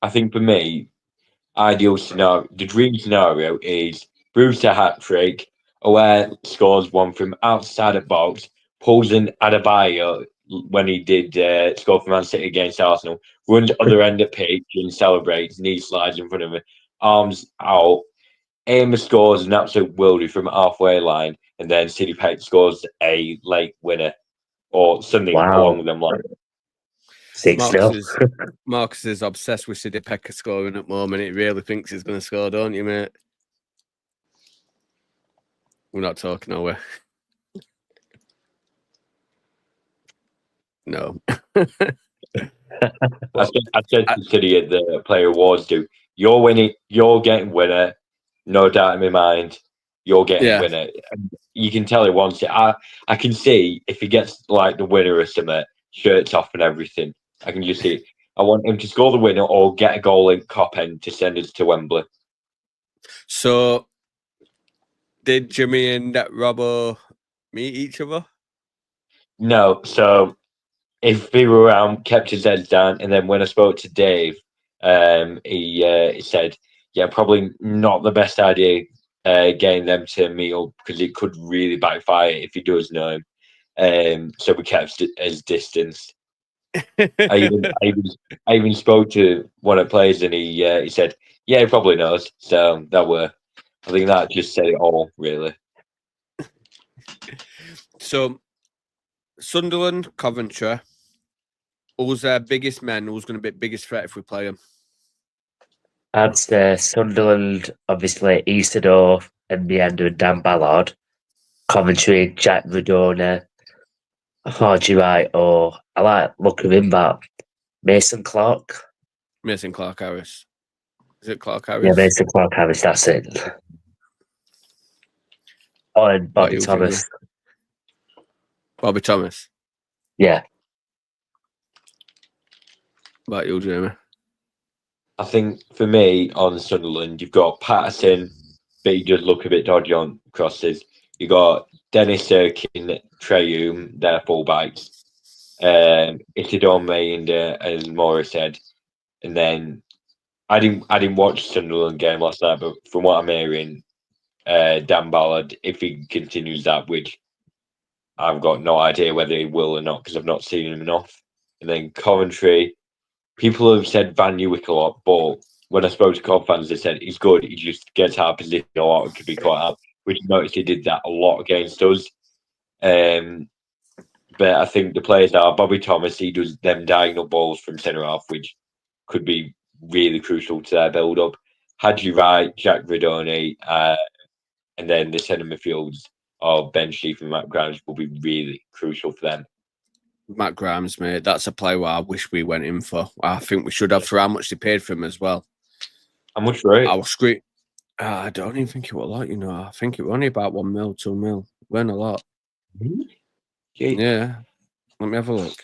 Speaker 2: I think for me, ideal scenario, the dream scenario is Brewster hat trick, Aware scores one from outside the box, pulls in Adebayo when he did score for Man City against Arsenal, runs other end of pitch and celebrates, knee slides in front of him, arms out. Amos scores an absolute worldie from halfway line, and then City Peck scores a late winner or something along them lines.
Speaker 4: 6-0.
Speaker 3: Marcus is obsessed with City Peck scoring at the moment. He really thinks he's going to score, don't you, mate? We're not talking, are we? No.
Speaker 2: I said to City at the Player Awards, you're winning, you're getting winner, no doubt in my mind. You're getting winner. And you can tell he wants it. I can see if he gets like the winner or something, shirts off and everything. I can just see. I want him to score the winner or get a goal in Cop End to send us to Wembley.
Speaker 3: So, did Jimmy and Robbo meet each other?
Speaker 2: No. So, if he were around, kept his head down, and then when I spoke to Dave, he said, "Yeah, probably not the best idea getting them to meet up because it could really backfire if he does know him." So we kept his distance. I even spoke to one of the players, and he said, "Yeah, he probably knows." So I think that just said it all, really.
Speaker 3: So, Sunderland, Coventry. Who's their biggest men? Who's going to be biggest threat if we play them?
Speaker 4: I'd say Sunderland, obviously, Isidore and Meander and Dan Ballard. Coventry, Jack Radona, Hardy Wright, or I like look of him, but Mason Clark.
Speaker 3: Mason Clark Harris. Is it Clark Harris?
Speaker 4: Yeah, Mason Clark Harris, that's it. Oh, and Bobby Thomas.
Speaker 3: Bobby Thomas.
Speaker 4: Yeah.
Speaker 3: About you, Jamie?
Speaker 2: I think for me on Sunderland, you've got Patterson, but he does look a bit dodgy on crosses. You got Dennis Erkin, Treyum, their fullbacks, Isidore Mayender, as Morris said, and then I didn't watch Sunderland game last night, but from what I'm hearing, Dan Ballard, if he continues that, which I've got no idea whether he will or not because I've not seen him enough. And then Coventry, people have said Van Newick a lot, but when I spoke to Cov fans, they said he's good. He just gets out of position a lot and could be caught out, which I noticed he did that a lot against us. But I think the players are Bobby Thomas. He does them diagonal balls from centre half, which could be really crucial to their build up. Hadji Wright, Jack Redoni, and then the centre midfields of Ben Sheaf and Matt Grimes will be really crucial for them.
Speaker 3: Matt Grimes, mate, that's a player I wish we went in for. I think we should have for how much they paid for him as well.
Speaker 2: How much for it?
Speaker 3: I was scream. I don't even think it was a lot, you know. I think it was only about 1 mil, 2 mil. Weren't a lot. Yeah. Let me have a look.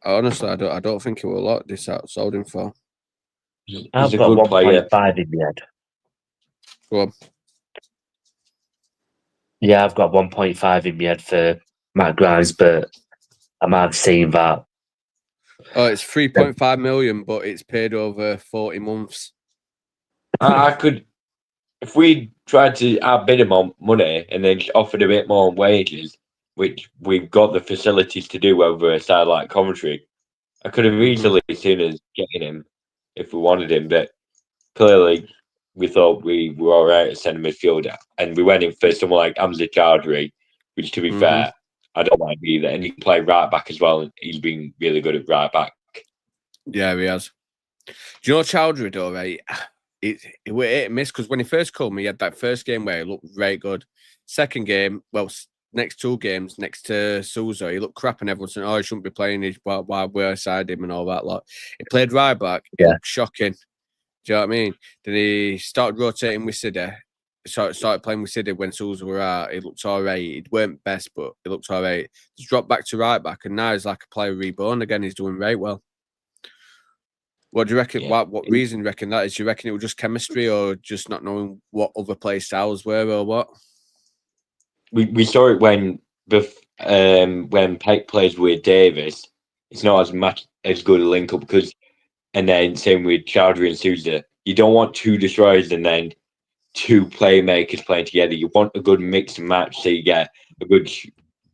Speaker 3: Honestly, I don't think it was a lot this sold him for.
Speaker 4: I've got 1.5 in the head.
Speaker 3: Go on.
Speaker 4: Yeah, I've got 1.5 in my head for Matt Grimes, but I might have seen that.
Speaker 3: Oh, it's 3.5 million, but it's paid over 40 months.
Speaker 2: I could, if we tried to outbid him on money and then just offered a bit more on wages, which we've got the facilities to do over a side like Coventry, I could have easily seen us getting him if we wanted him, but clearly we thought we were all right at centre midfielder, and we went in for someone like Hamza Chowdhury, which, to be fair, I don't like either. And he can play right back as well, and he's been really good at right back.
Speaker 3: Yeah, he has. Do you know Chowdhury, though, right? It hit and miss because when he first called me, he had that first game where he looked very good. Second game, well, next 2 games next to Sousa, he looked crap, and everyone said, "Oh, he shouldn't be playing. Why we're beside him and all that lot." He played right back. He looked shocking. Do you know what I mean? Then he started rotating with City. Started playing with City when Sousa were out. He looked all right. It weren't best, but it looked all right. He's dropped back to right back, and now he's like a player reborn again. He's doing very well. What do you reckon?
Speaker 2: Yeah.
Speaker 3: What reason do you reckon that is? Do you reckon it was just chemistry, or just not knowing what other play styles were, or what?
Speaker 2: We saw it when Peck plays with Davis. It's not as good a link up because, and then same with Chowdhury and Sousa. You don't want 2 destroyers and then 2 playmakers playing together. You want a good mix and match, so you get a good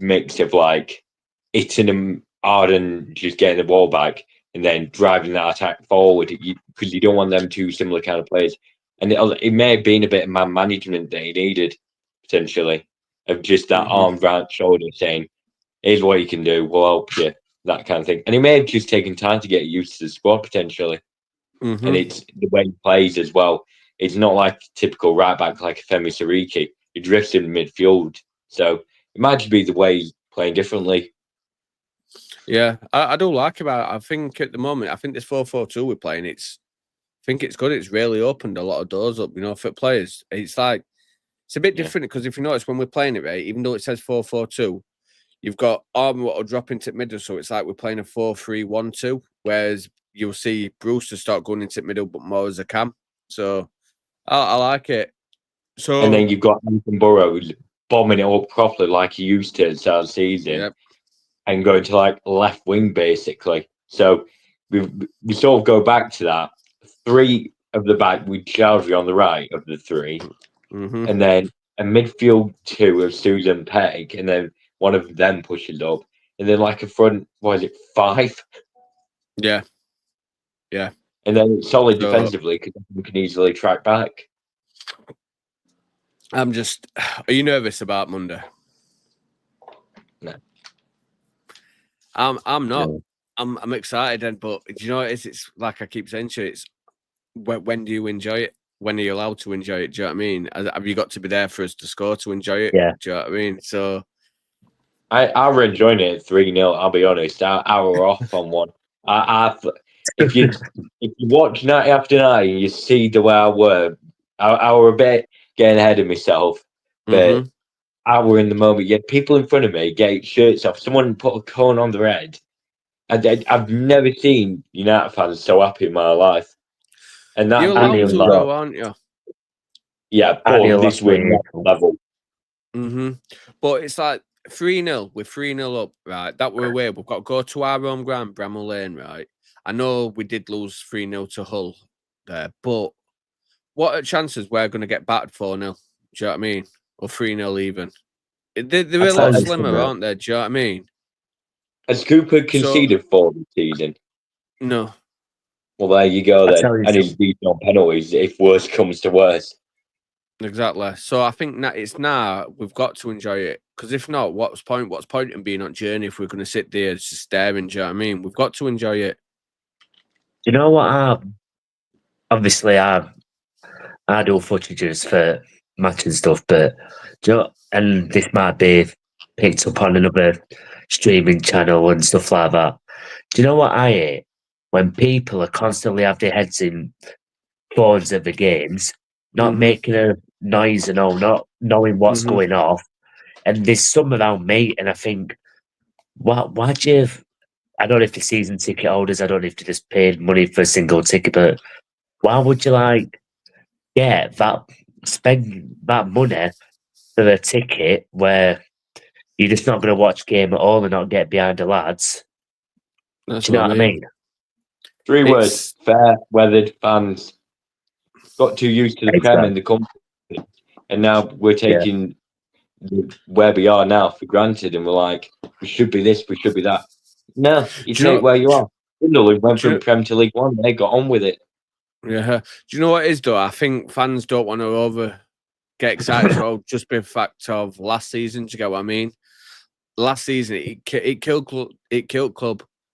Speaker 2: mix of like hitting them hard and just getting the ball back, and then driving that attack forward. Because you don't want them 2 similar kind of players. And it may have been a bit of man management that he needed potentially, of just that arm round shoulder saying, "Here's what you can do. We'll help you." That kind of thing. And he may have just taken time to get used to the squad potentially. And it's the way he plays as well. It's not like typical right back like a Femi Sariki. He drifts in midfield. So it might just be the way he's playing differently.
Speaker 3: Yeah, I do like about it. I think at the moment, I think this 4-4-2 we're playing, I think it's good. It's really opened a lot of doors up, you know, for players. It's like, it's a bit different because if you notice when we're playing it, right, even though it says 4-4-2, you've got Arm what will drop into middle, so it's like we're playing a 4-3-1-2, whereas you'll see Brewster start going into middle, but more as a cam. So I like it. So
Speaker 2: and then you've got Anthony Burrows bombing it up properly like he used to at the start of the season, and going to like left wing basically. So we sort of go back to that 3 of the back with Chowdhury on the right of the 3, and then a midfield 2 of Susan Pegg, and then one of them pushes up, and then like a front, what is it, 5?
Speaker 3: Yeah.
Speaker 2: And then it's solid defensively because we can easily track back.
Speaker 3: Are you nervous about Monday?
Speaker 2: No.
Speaker 3: I'm not.
Speaker 2: No.
Speaker 3: I'm excited, but do you know what it is? It's like I keep saying to you, it's when do you enjoy it? When are you allowed to enjoy it? Do you know what I mean? Have you got to be there for us to score to enjoy it?
Speaker 4: Yeah.
Speaker 3: Do you know what I mean? So
Speaker 2: I were enjoying it at 3-0, I'll be honest. I were off on one. If you watch night after night and you see the way I were a bit getting ahead of myself, but I were in the moment. You had people in front of me get shirts off. Someone put a cone on their head. I've never seen United fans so happy in my life. And that
Speaker 3: you're allowed to though, aren't you?
Speaker 2: Yeah, but this win level.
Speaker 3: But it's like 3-0. We're 3-0 up, right? That we're away. We've got to go to our home ground, Bramall Lane, right? I know we did lose 3-0 to Hull there. But what are chances we're going to get battered 4-0? Do you know what I mean? Or 3-0 even. They're a lot slimmer, aren't they? Do you know what I mean?
Speaker 2: Has Cooper conceded 4 this season?
Speaker 3: No.
Speaker 2: Well, there you go then. And he's beaten on penalties if worse comes to worse.
Speaker 3: Exactly. So I think that it's now we've got to enjoy it. Because if not, what's point in being on journey if we're going to sit there just staring? Do you know what I mean? We've got to enjoy it.
Speaker 4: Do you know what? Obviously, I do footages for match and stuff, but and this might be picked up on another streaming channel and stuff like that. Do you know what I hate? When people are constantly have their heads in phones at the games, not making a noise and all, not knowing what's going off. And there's some around me, and I think, why do you? I don't know if the season ticket holders, I don't know if they just paid money for a single ticket, but why would you spend that money for a ticket where you're just not going to watch game at all and not get behind the lads?
Speaker 3: That's
Speaker 4: Do you know what I mean?
Speaker 2: 3 words: fair weathered fans. Got too used to the Prem in the company, and now we're taking where we are now for granted, and we're like, we should be this, we should be that. No, you take where you are. Sunderland went from Prem to League One, they got on with it.
Speaker 3: Yeah. Do you know what it is though? I think fans don't want to get excited as well, just by the fact of last season. Do you get what I mean? Last season, it killed club.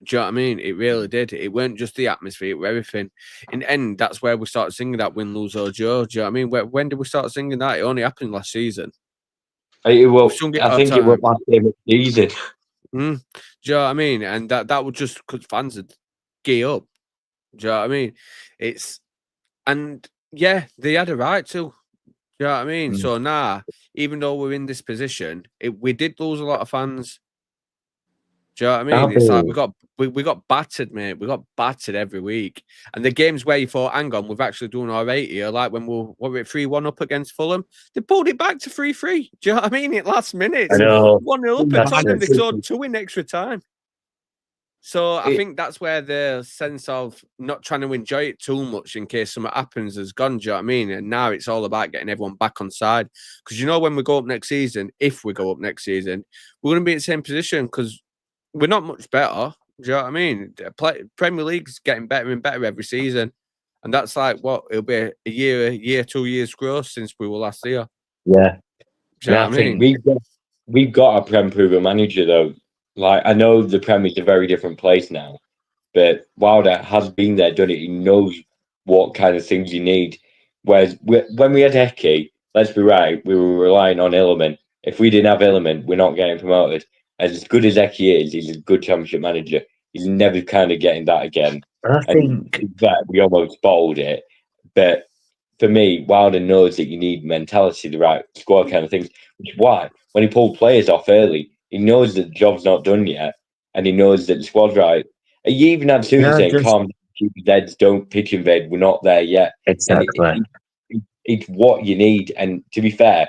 Speaker 3: Do you know what I mean? It really did. It weren't just the atmosphere, it was everything. In the end, that's where we started singing that win, lose, or draw. Do you know what I mean? When did we start singing that? It only happened last season.
Speaker 2: I think it was last game of the season.
Speaker 3: Do you know what I mean? And that was just because fans had gear up. Do you know what I mean? They had a right to. Do you know what I mean? So now, even though we're in this position, we did lose a lot of fans. Do you know what I mean? It's like we got battered, mate. We got battered every week. And the games where you thought, hang on, we've actually done all right here, like when we were 3-1 up against Fulham, they pulled it back to 3-3. Do you know what I mean? At last minute. 1-0 up at Tottenham, they scored 2 in extra time. So I think that's where the sense of not trying to enjoy it too much in case something happens has gone. Do you know what I mean? And now it's all about getting everyone back on side. Because when we go up next season, if we go up next season, we're going to be in the same position because we're not much better. Do you know what I mean? Premier League's getting better and better every season. And that's like, it'll be a year, 2 years growth since we were last year.
Speaker 4: Yeah.
Speaker 3: Do you know what I mean?
Speaker 2: We've got a Prem proven manager, though. Like, I know the Prem is a very different place now, but Wilder has been there, done it. He knows what kind of things you need. Whereas when we had Eki, let's be right, we were relying on Illiman. If we didn't have Illiman, we're not getting promoted. As good as Eki is, he's a good championship manager. He's never kind of getting that again.
Speaker 4: I think
Speaker 2: that we almost bottled it. But for me, Wilder knows that you need mentality, the right squad kind of things. Which is why when he pulled players off early, he knows that the job's not done yet, and he knows that the squad's right. You even had Susan saying, "Calm down, keep your heads, don't pitch invade. We're not there yet."
Speaker 4: Exactly.
Speaker 2: And it's what you need. And to be fair,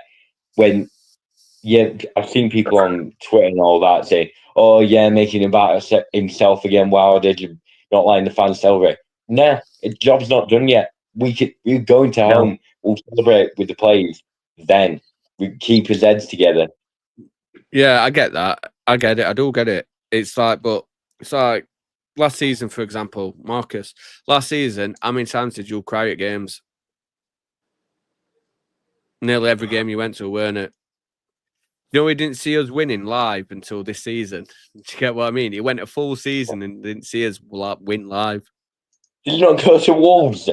Speaker 2: I've seen people on Twitter and all that say, "Oh yeah, making him about himself again. Wow, did you not letting the fans celebrate?" Nah, the job's not done yet. We're going to home. We'll celebrate with the players. Then we keep his heads together.
Speaker 3: Yeah, I get that. I get it. I do get it. It's like last season, for example, Marcus. Last season, how many times did you cry at games? Nearly every game you went to, weren't it? We didn't see us winning live until this season. Do you get what I mean? He went a full season and didn't see us win live.
Speaker 2: Did you not go to Wolves?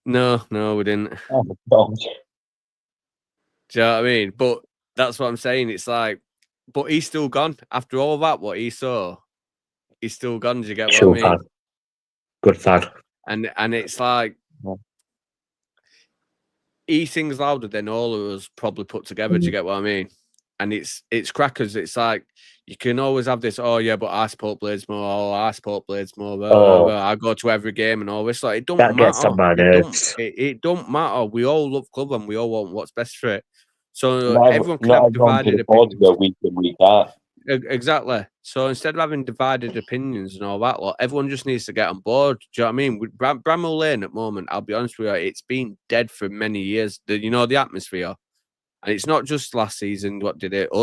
Speaker 3: No, we didn't.
Speaker 2: Oh my God.
Speaker 3: Do you know what I mean? But that's what I'm saying. It's like, but he's still gone. After all that, what he saw, he's still gone. Do you get what I mean?
Speaker 4: Fan. Good fan.
Speaker 3: And it's like, he sings louder than all of us probably put together. Do you get what I mean? And it's crackers. It's like, you can always have this, oh yeah, but I support Blades more, I support Blades more. I go to every game and all this. Like, it don't matter.
Speaker 4: Gets on my nerves.
Speaker 3: It don't matter. We all love club and we all want what's best for it. So everyone can have divided opinions.
Speaker 2: Go week in, week out.
Speaker 3: exactly. So instead of having divided opinions and all that, everyone just needs to get on board. Do you know what I mean? With Bramall Lane at the moment, I'll be honest with you, it's been dead for many years. The atmosphere. And it's not just last season,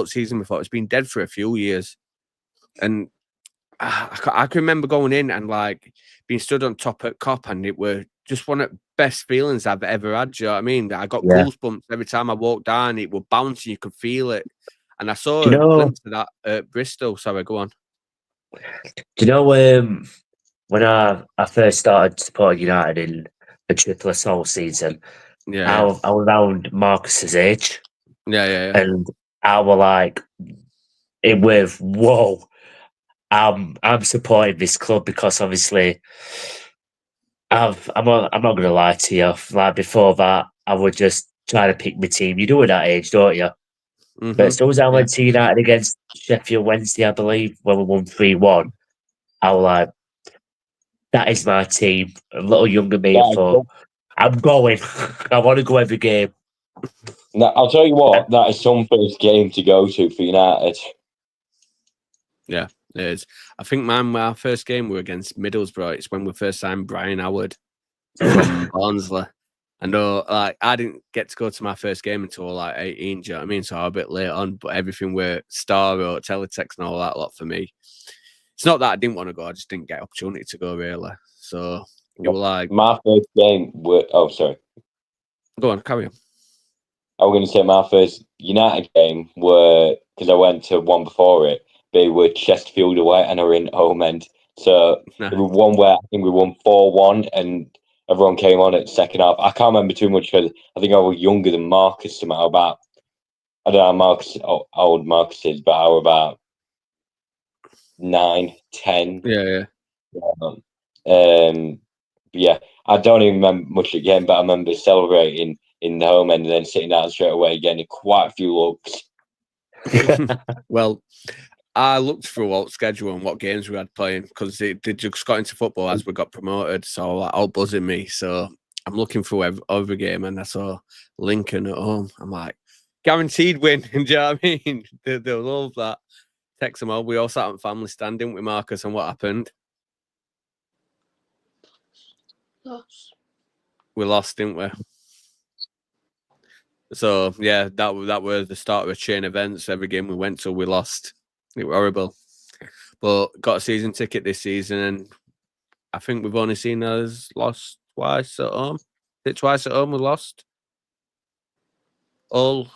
Speaker 3: season before. It's been dead for a few years. And I can remember going in and being stood on top at Cop, and it were just one of the best feelings I've ever had. Do you know what I mean? I got goosebumps every time I walked down. It would bounce, you could feel it. And I saw a glimpse of that at Bristol. Sorry, go on.
Speaker 4: Do you know when I first started supporting United in the triple assault season? I was around Marcus's age.
Speaker 3: Yeah.
Speaker 4: And I was it was whoa. I'm supporting this club because obviously I'm not gonna lie to you. Before that, I would just try to pick my team. You do at that age, don't you?
Speaker 3: Mm-hmm.
Speaker 4: But as soon as I went to United against Sheffield Wednesday, I believe, when we won 3-1, I was that is my team. A little younger me, so I'm going. I want to go every game.
Speaker 2: Now, I'll tell you what, that is some first game to go to for United.
Speaker 3: Yeah, it is. I think our first game we were against Middlesbrough. It's when we first signed Brian Howard from Barnsley. I know, I didn't get to go to my first game until 18. Do you know what I mean? So I was a bit late on, but everything were Star or Teletext and all that lot for me. It's not that I didn't want to go; I just didn't get opportunity to go really. So you were
Speaker 2: my first game. Sorry.
Speaker 3: Go on, carry on.
Speaker 2: I was going to say my first United game were because I went to one before it. They were Chesterfield away, and I were in home end. So there was one where I think we won 4-1, and everyone came on at the second half. I can't remember too much because I think I was younger than Marcus somehow. I don't know how Marcus, old Marcus is, but I was about 9, 10.
Speaker 3: Yeah.
Speaker 2: Yeah, I don't even remember much of the game, but I remember celebrating in the home end and then sitting down straight away, getting quite a few looks.
Speaker 3: Well, I looked through what schedule and what games we had playing because they just got into football as we got promoted, so all buzzing me. So I'm looking through every game, and I saw Lincoln at home. I'm like, guaranteed win. Do you know what I mean? They love that. Text them all. We all sat on family standing with Marcus, and what happened? We lost, didn't we? So yeah, that was the start of a chain of events. Every game we went to, we lost. It was horrible. But got a season ticket this season, and I think we've only seen us lost twice at home. Is it twice at home we lost? Hull,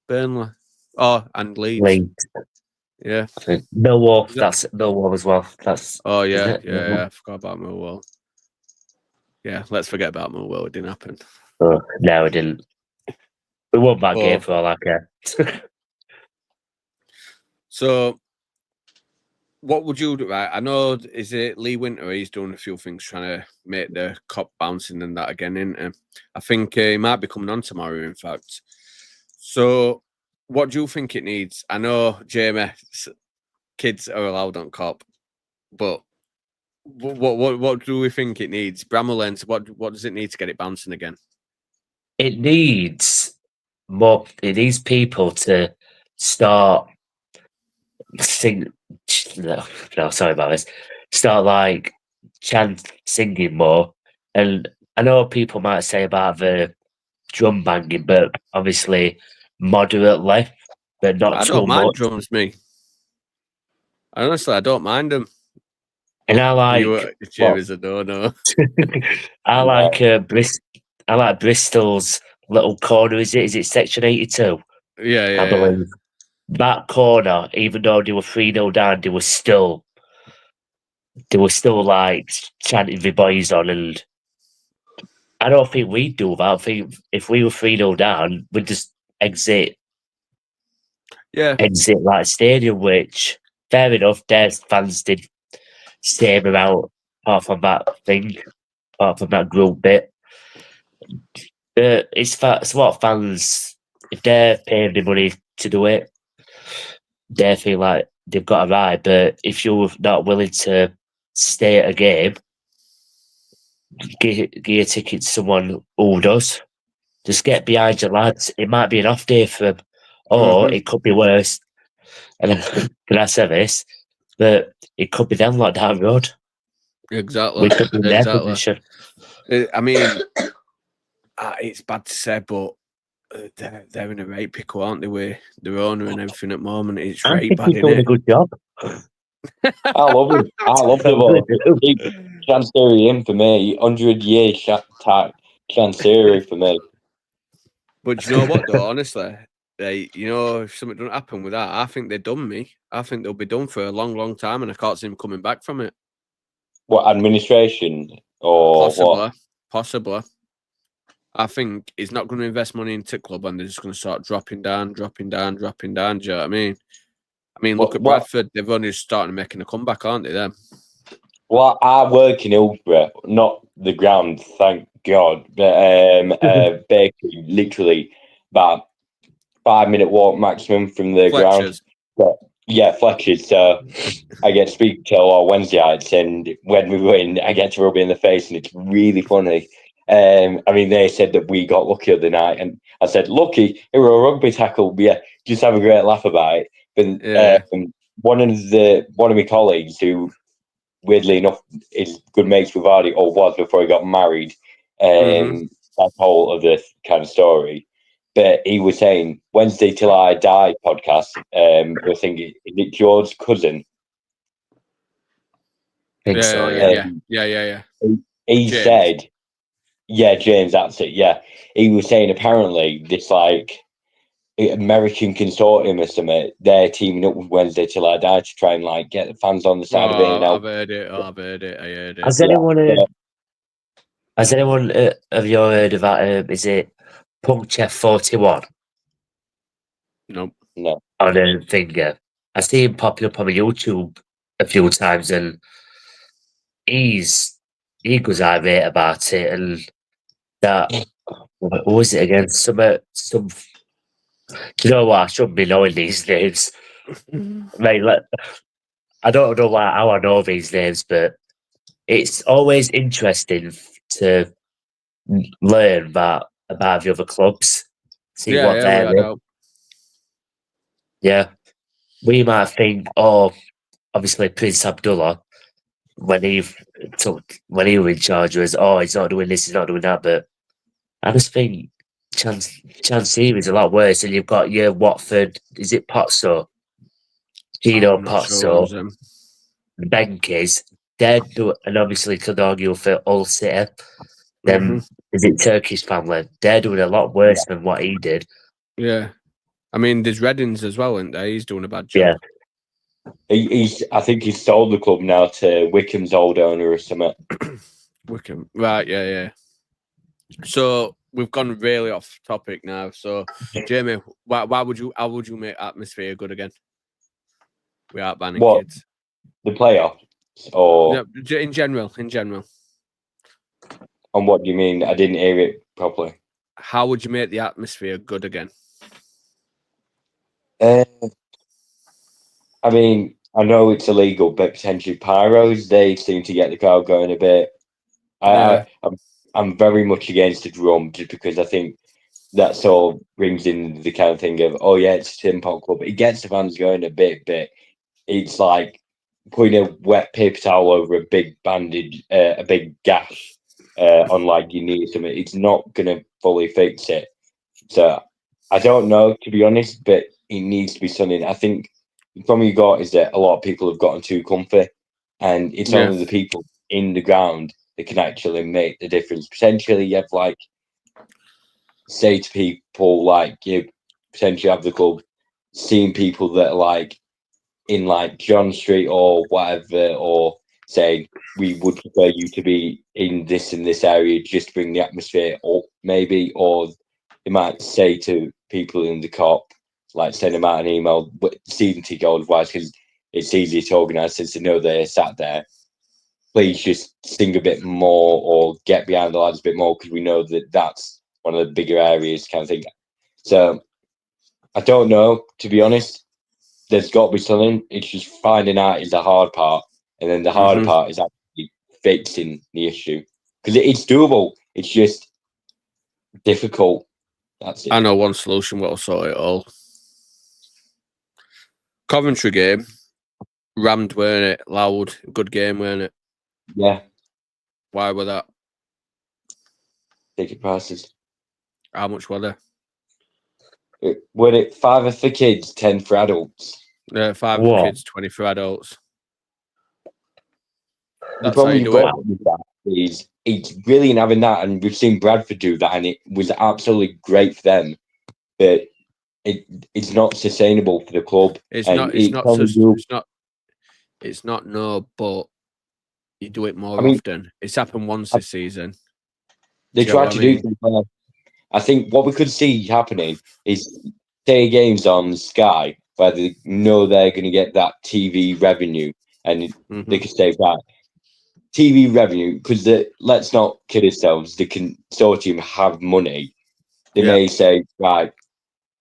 Speaker 3: Burnley, and Leeds. Yeah.
Speaker 4: Millwall. That's Millwall as well. That's
Speaker 3: yeah. I forgot about Millwall. Yeah, let's forget about Millwall. It didn't happen.
Speaker 4: Oh, no, it didn't. We won that game for all I care.
Speaker 3: So, what would you do? Right, I know, is it Lee Winter? He's doing a few things trying to make the Cop bouncing and that again, isn't he? I think he might be coming on tomorrow, in fact. So, what do you think it needs? I know, Jamie, kids are allowed on Cop, but what do we think it needs? Bramall Lane, what does it need to get it bouncing again?
Speaker 4: It needs more. It needs people to start sing. No, sorry about this. Start singing more. And I know people might say about the drum banging, but obviously moderately, but not
Speaker 3: I
Speaker 4: too
Speaker 3: don't mind
Speaker 4: much.
Speaker 3: drums, me. Honestly, I don't mind them.
Speaker 4: And I like
Speaker 3: is a no.
Speaker 4: I like Bristol's little corner. Is it section 82?
Speaker 3: Yeah.
Speaker 4: I believe that corner. Even though they were 3-0 down, they were still chanting the boys on, and I don't think we'd do that. I think if we were 3-0 down, we'd just exit stadium. Which fair enough, their fans did same amount apart from that group bit. It's what fans, if they're paying the money to do it, they feel like they've got a right. But if you're not willing to stay at a game, give a ticket to someone who does. Just get behind your lads. It might be an off day for them, or it could be worse. And can I say this? That it could be them like down the road.
Speaker 3: Exactly.
Speaker 4: We could be in their
Speaker 3: Exactly.
Speaker 4: position.
Speaker 3: I mean, it's bad to say, but they're in a right pickle, aren't they? With their owner and everything at the moment. It's
Speaker 4: I
Speaker 3: right
Speaker 4: think
Speaker 3: bad,
Speaker 4: he's doing a
Speaker 3: innit?
Speaker 4: good job.
Speaker 2: I love him. I love the ball. Chancery in for me. 100 years Chancery for me.
Speaker 3: But do you know what, though? Honestly, if something doesn't happen with that, I think they're done me. I think they'll be done for a long, long time, and I can't see them coming back from it.
Speaker 2: What, administration or what?
Speaker 3: Possibly. I think he's not going to invest money into club, and they're just going to start dropping down. Do you know what I mean? Look at Bradford. They've only started making a comeback, aren't they? Them.
Speaker 2: Well, I work in Hillsborough, not the ground, thank God. But bakery, literally about 5-minute walk maximum from the
Speaker 3: Fletcher's.
Speaker 2: ground. Yeah, Fletcher's. So I get to speak to a lot of Wednesday nights, and when we win, I get to rub it in the face, and it's really funny. They said that we got lucky the other night, and I said, lucky, it were a rugby tackle, but yeah, just have a great laugh about it. But one of my colleagues, who weirdly enough is good mates with Vardy, or was before he got married, that whole of this kind of story. But he was saying Wednesday Till I Die podcast. We're thinking, is it George's cousin?
Speaker 4: I think so, yeah.
Speaker 3: Yeah.
Speaker 2: He
Speaker 3: James.
Speaker 2: said, yeah, James, that's it. Yeah, he was saying apparently this American consortium or something, they're teaming up with Wednesday Till I Die to try and get the fans on the side of it. And
Speaker 3: I've heard it. I heard it.
Speaker 4: Has anyone have you heard of that? Is it Puncture 41?
Speaker 3: Nope.
Speaker 2: No.
Speaker 4: On a thing. I see him popping up on my YouTube a few times, and he goes irate about it, and that what was it again? Some. Do you know what? I shouldn't be knowing these names. Mate, I don't know how I know these names, but it's always interesting to learn about the other clubs, see what they're
Speaker 3: without
Speaker 4: in.
Speaker 3: doubt.
Speaker 4: Yeah, we might think, obviously Prince Abdullah, when he was in charge, was he's not doing this, he's not doing that. But I just think Chancey is a lot worse. And you've got your Watford, is it Potso? Gino Potso, Benkies. And obviously could argue for Hull City. Then is it Turkish family? They're doing a lot worse than what he did.
Speaker 3: Yeah. There's Reddings as well, isn't there? He's doing a bad job.
Speaker 2: Yeah. I think he's sold the club now to Wickham's old owner or something.
Speaker 3: Wickham. Right, yeah. So we've gone really off topic now. So Jamie, how would you make atmosphere good again? Without banning kids.
Speaker 2: The playoffs or
Speaker 3: in general.
Speaker 2: And what do you mean? I didn't hear it properly.
Speaker 3: How would you make the atmosphere good again?
Speaker 2: I know it's illegal, but potentially pyros, they seem to get the crowd going a bit. I'm very much against the drum, just because I think that sort of brings in the kind of thing of, it's a Tim Pot club. It gets the fans going a bit, but it's like putting a wet paper towel over a big bandage, a big gash on your knee or something. It's not going to fully fix it. So I don't know, to be honest, but it needs to be something. I think the problem you got is that a lot of people have gotten too comfy, and it's only the people in the ground that can actually make the difference. Potentially, you have say to people you potentially have the club seeing people that are in John Street or whatever, or saying we would prefer you to be in this and this area just to bring the atmosphere up, maybe, or they might say to people in the cop, send them out an email, season ticket otherwise, because it's easy to organise since they know they're sat there. Please just sing a bit more or get behind the lads a bit more, because we know that that's one of the bigger areas, kind of thing. So I don't know, to be honest. There's got to be something. It's just finding out is the hard part, and then the hard part is actually fixing the issue, because it's doable. It's just difficult. That's it.
Speaker 3: I know one solution will sort it all. Coventry game, rammed, weren't it? Loud, good game, weren't it?
Speaker 2: Yeah.
Speaker 3: Why were that?
Speaker 2: Ticket prices.
Speaker 3: How much were they?
Speaker 2: Were it 5 for kids, 10 for adults?
Speaker 3: 5 for kids, 20 for adults.
Speaker 2: The
Speaker 3: That's how
Speaker 2: problem
Speaker 3: you
Speaker 2: you've
Speaker 3: do it.
Speaker 2: got with that is it's brilliant having that, and we've seen Bradford do that, and it was absolutely great for them. But it's not sustainable for the club.
Speaker 3: It's
Speaker 2: and
Speaker 3: not.
Speaker 2: It's
Speaker 3: not. No, but you do it more
Speaker 2: I mean,
Speaker 3: often. It's happened once this season.
Speaker 2: They
Speaker 3: Do you know
Speaker 2: tried
Speaker 3: what
Speaker 2: to
Speaker 3: I mean?
Speaker 2: do something. I think what we could see happening is say games on Sky where they know they're going to get that TV revenue, and they can say that TV revenue, because let's not kid ourselves, the consortium have money. They may say, right,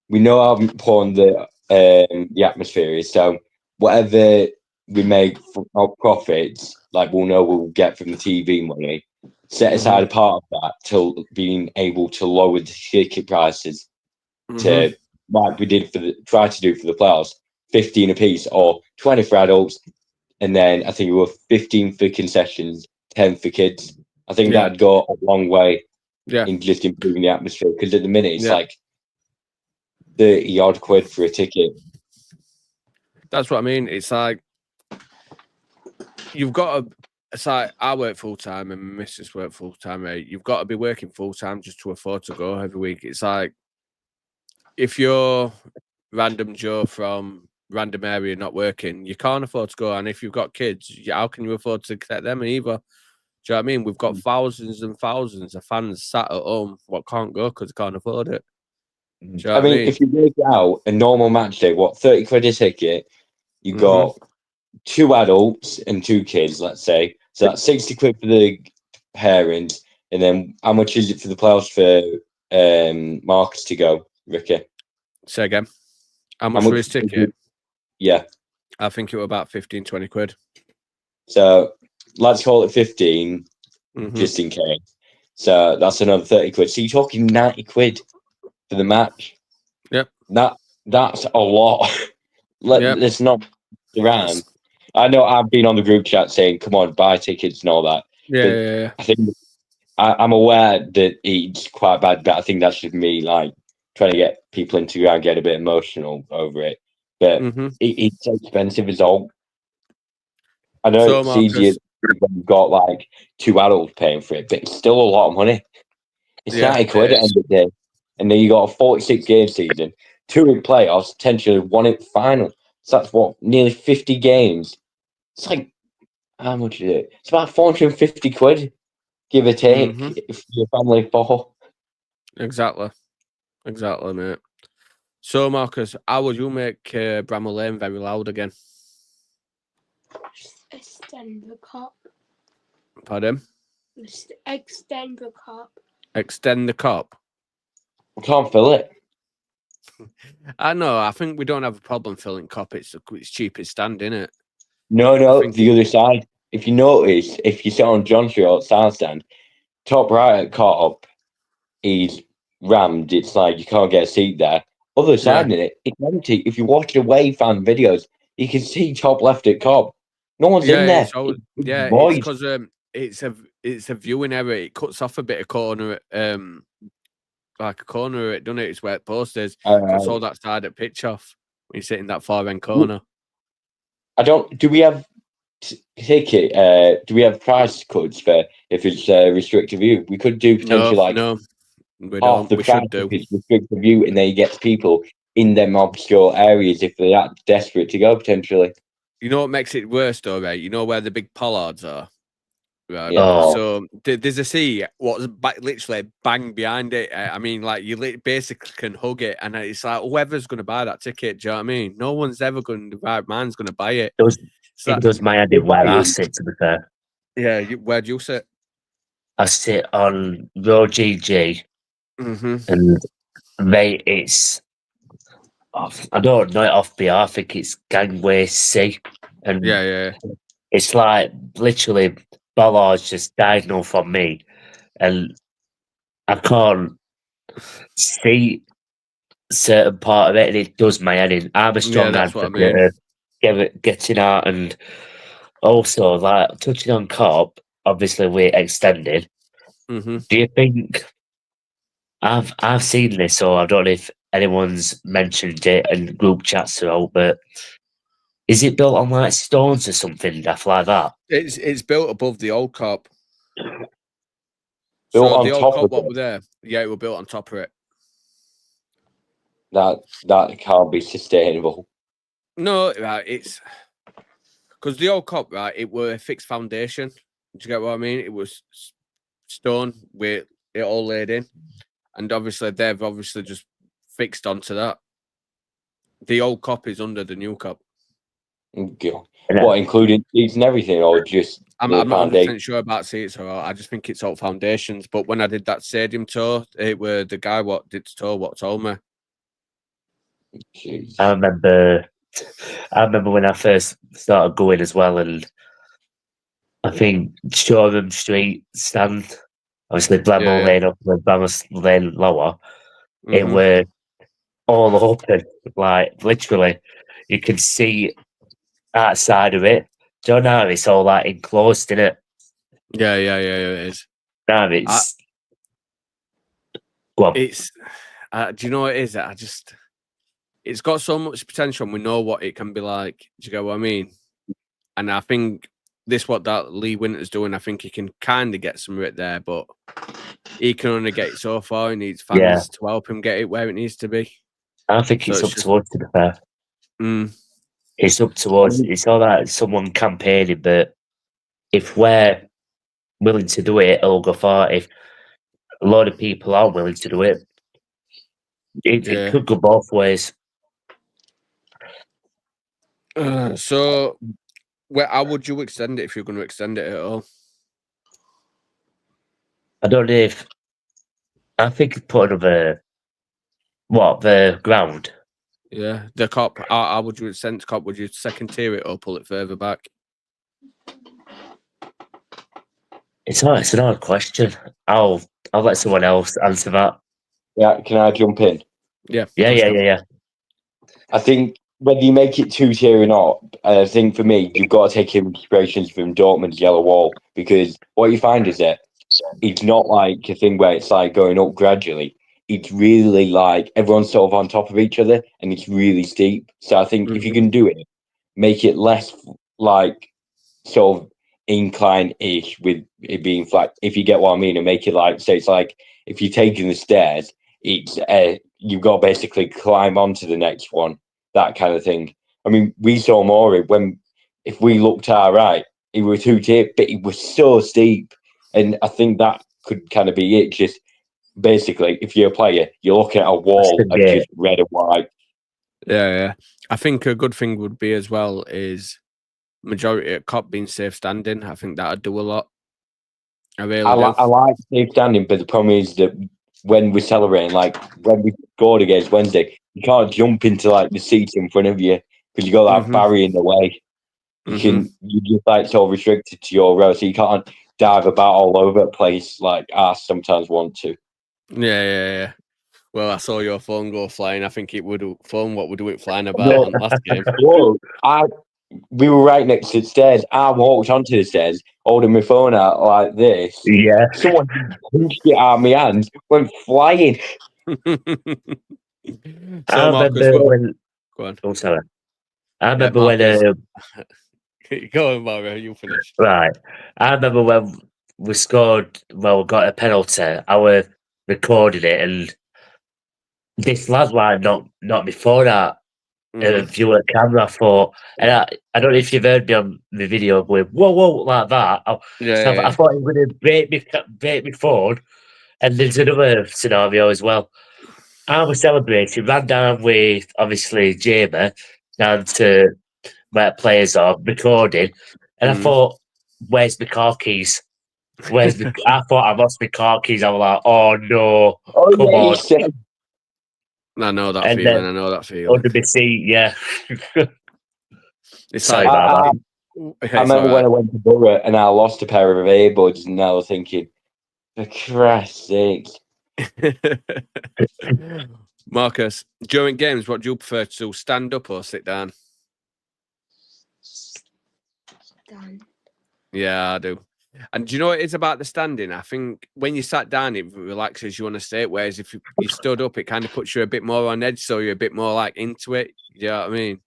Speaker 2: we know how important the atmosphere is, so whatever we make from our profits, like we'll know we'll get from the TV money, set aside a part of that to being able to lower the ticket prices to like we did try to do for the playoffs, 15 apiece or 20 for adults, and then I think it were 15 for concessions, 10 for kids. I think that'd go a long way in just improving the atmosphere, because at the minute it's like 30 odd quid for a ticket.
Speaker 3: That's what I mean. It's like you've got to. It's like I work full time and my missus work full time. Right? You've got to be working full time just to afford to go every week. It's like if you're random Joe from random area not working, you can't afford to go. And if you've got kids, how can you afford to get them either? Do you know what I mean? We've got thousands and thousands of fans sat at home what can't go because they can't afford it. Do you know
Speaker 2: I mean, if you work it out, a normal match day, 30 quid a ticket, you got 2 adults and 2 kids, let's say. So that's 60 quid for the parents. And then how much is it for the playoffs for Marcus to go, Ricky?
Speaker 3: Say again. How much for his ticket?
Speaker 2: Yeah.
Speaker 3: I think it was about 15, 20 quid.
Speaker 2: So let's call it 15, just in case. So that's another 30 quid. So you're talking 90 quid for the match.
Speaker 3: Yep.
Speaker 2: That's a lot. Let's not around. I know I've been on the group chat saying, come on, buy tickets and all that.
Speaker 3: Yeah.
Speaker 2: I think I'm aware that it's quite bad, but I think that's just me like trying to get people into and get a bit emotional over it. But it's expensive as all. I know it's easier when you've got like 2 adults paying for it, but it's still a lot of money. It's 90 quid at the end of the day. And then you got a 46 game season, 2 in playoffs, potentially 1 in final. So that's what, nearly 50 games. It's like, how much is it? It's about 450 quid, give or take, if your family of 4.
Speaker 3: Exactly, mate. So, Marcus, how would you make Bramall Lane very loud again?
Speaker 1: Extend the cup.
Speaker 3: Pardon?
Speaker 1: Extend the cup.
Speaker 3: Extend the cup?
Speaker 2: We can't fill it.
Speaker 3: I know. I think we don't have a problem filling cup. It's cheapest stand, isn't it?
Speaker 2: No, the other side. If you notice, if you sit on John Street south stand, top right at Cop is rammed. It's like you can't get a seat there. Other side in it, it's empty. If you watch away fan videos, you can see top left at Cop. No one's in there.
Speaker 3: It's because it's a viewing error. It cuts off a bit of corner, like a corner, doesn't it? It's where the post is. Cuts all that side at pitch off when you sit in that far end corner.
Speaker 2: Do we have ticket? Do we have price codes for if it's restricted view? We could do potentially
Speaker 3: no, we
Speaker 2: half
Speaker 3: don't.
Speaker 2: the
Speaker 3: We
Speaker 2: price
Speaker 3: should do.
Speaker 2: if it's restricted view, and then you get people in them obscure areas if they're that desperate to go potentially.
Speaker 3: You know what makes it worse though, right? You know where the big pollards are? Right.
Speaker 2: Yeah.
Speaker 3: So there's a sea what's literally bang behind it. I mean, like you basically can hug it, and it's like whoever's going to buy that ticket. Do you know what I mean? No one's ever going to buy. Man's going to buy it.
Speaker 4: It does my head in where I sit. To be fair,
Speaker 3: yeah. Where do you sit?
Speaker 4: I sit on row GG, and mate, it's I don't know it off BR. I think it's gangway C, and it's like literally Ballard's just diagonal from me, and I can't see certain part of it, and it does my head in. I'm a strong
Speaker 3: that's what I mean.
Speaker 4: advocate of getting out, and also like touching on COP. Obviously, we're extended.
Speaker 3: Mm-hmm.
Speaker 4: Do you think I've seen this, or I don't know if anyone's mentioned it in group chats at all, but is it built on like stones or something, stuff like that?
Speaker 3: It's built above the old COP.
Speaker 2: Built
Speaker 3: So
Speaker 2: on
Speaker 3: the old
Speaker 2: top
Speaker 3: COP,
Speaker 2: of
Speaker 3: what
Speaker 2: it.
Speaker 3: were there? Yeah, it was built on top of it.
Speaker 2: That can't be sustainable.
Speaker 3: No, right, it's because the old COP, right, it were a fixed foundation. Do you get what I mean? It was stone with it all laid in, and obviously they've obviously just fixed onto that. The old COP is under the new COP.
Speaker 2: Okay. What, including seats and everything, or just
Speaker 3: I'm
Speaker 2: the
Speaker 3: not
Speaker 2: foundation?
Speaker 3: 100% sure about seats, or I just think it's all foundations. But when I did that stadium tour, it were the guy what did the tour what told me.
Speaker 2: Jeez.
Speaker 4: I remember when I first started going as well, and I think Shoreham Street stand, obviously Bramall Lane up and Bramall Lane lower, it were all open, like literally, you can see outside of it. Don't know, it's all like enclosed in it.
Speaker 3: Yeah, it is.
Speaker 4: No, it's go on.
Speaker 3: It's do you know what it is? It's got so much potential and we know what it can be like. Do you get what I mean? And I think what that Lee Winter's doing, I think he can kind of get some of it there, but he can only get it so far. He needs fans to help him get it where it needs to be.
Speaker 4: I think it's up to us, to be fair. It's up to us. It's all that someone campaigning, but if we're willing to do it, it'll go far. If a lot of people are willing to do it, it could go both ways.
Speaker 3: So, how would you extend it if you're going to extend it at all?
Speaker 4: I don't know if I think put another the ground.
Speaker 3: Yeah, the COP. How would you extend the COP? Would you second tier it or pull it further back?
Speaker 4: It's an odd question. I'll let someone else answer that.
Speaker 2: Yeah, can I jump in?
Speaker 3: Yeah.
Speaker 2: I think whether you make it 2-tier or not, I think for me, you've got to take inspirations from Dortmund's yellow wall, because what you find is that it's not like a thing where it's like going up gradually. It's really like everyone's sort of on top of each other and it's really steep. So I think if you can do it, make it less like sort of incline-ish with it being flat, if you get what I mean, and make it like, so it's like if you're taking the stairs, it's you've got to basically climb onto the next one, that kind of thing. I mean, we saw Maury if we looked to our right, it was 2-tier, but it was so steep. And I think that could kind of be it. Just basically, if you're a player, you're looking at a wall of just red and white.
Speaker 3: Yeah. I think a good thing would be as well is majority of COP being safe standing. I think that'd do a lot. I
Speaker 2: like safe standing, but the problem is that when we're celebrating, like when we scored against Wednesday, you can't jump into like the seats in front of you because you got that barrier in the way. You're just like so restricted to your row, so you can't dive about all over the place like I sometimes want to.
Speaker 3: Yeah. Well, I saw your phone go flying. I think it would phone. What would it flying about on last game?
Speaker 2: Whoa, we were right next to the stairs. I walked onto the stairs, holding my phone out like this.
Speaker 4: Yeah.
Speaker 2: Someone punched it out of my hands, went flying.
Speaker 3: So Marcus,
Speaker 4: when.
Speaker 3: Go on.
Speaker 4: Oh, sorry. I remember when.
Speaker 3: Go on, Mario. You finish.
Speaker 4: Right. I remember when we scored. Well, we got a penalty. I was recording it, and this lad like not before that. View at camera, I thought, and I don't know if you've heard me on the video going whoa like that. I thought he was going to break me phone, and there's another scenario as well. I was celebrating, ran down with obviously Jamie down to where players are recording, and I thought, "Where's my car keys? I thought I lost my car keys. I was like, "Oh no, come on!"
Speaker 3: I know that feeling.
Speaker 4: Under the seat, yeah.
Speaker 3: It's
Speaker 2: Sorry about that. I remember when I went to Borough and I lost a pair of earbuds, and I was thinking, for Christ's sake.
Speaker 3: Marcus, during games, what do you prefer to stand up or sit down?
Speaker 1: Stand.
Speaker 3: Yeah, I do. And do you know what it is about the standing? I think when you sat down, it relaxes you on a state. Whereas if you stood up, it kind of puts you a bit more on edge, so you're a bit more like into it. You know what I mean?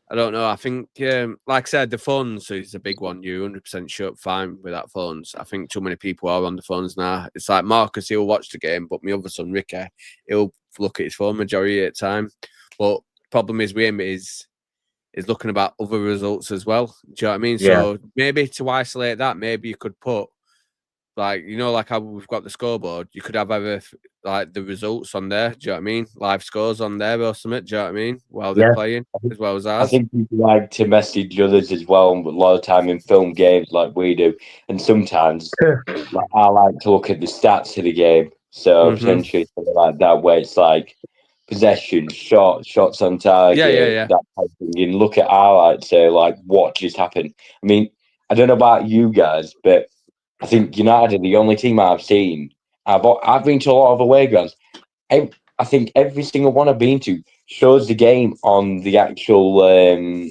Speaker 3: I don't know. I think, like I said, the phones is a big one. You're 100% sure fine with that phones. I think too many people are on the phones now. It's like Marcus, he'll watch the game, but my other son, Ricky, he'll look at his phone majority of the time. But problem is with him is looking about other results as well. Do you know what I mean?
Speaker 4: Yeah.
Speaker 3: So maybe to isolate that, maybe you could put like like how we've got the scoreboard. You could have either like the results on there. Do you know what I mean? Live scores on there or something. Do you know what I mean? While they're playing as well as
Speaker 2: I
Speaker 3: ours.
Speaker 2: think people like to message others as well, but a lot of time in film games like we do, and sometimes like, I like to look at the stats of the game. So potentially something like that, where it's like possession, shots on target,
Speaker 3: Yeah.
Speaker 2: that type of thing. You can look at highlights, say like what just happened. I mean, I don't know about you guys, but I think United are the only team I've seen. I've been to a lot of away grounds. I think every single one I've been to shows the game on the actual on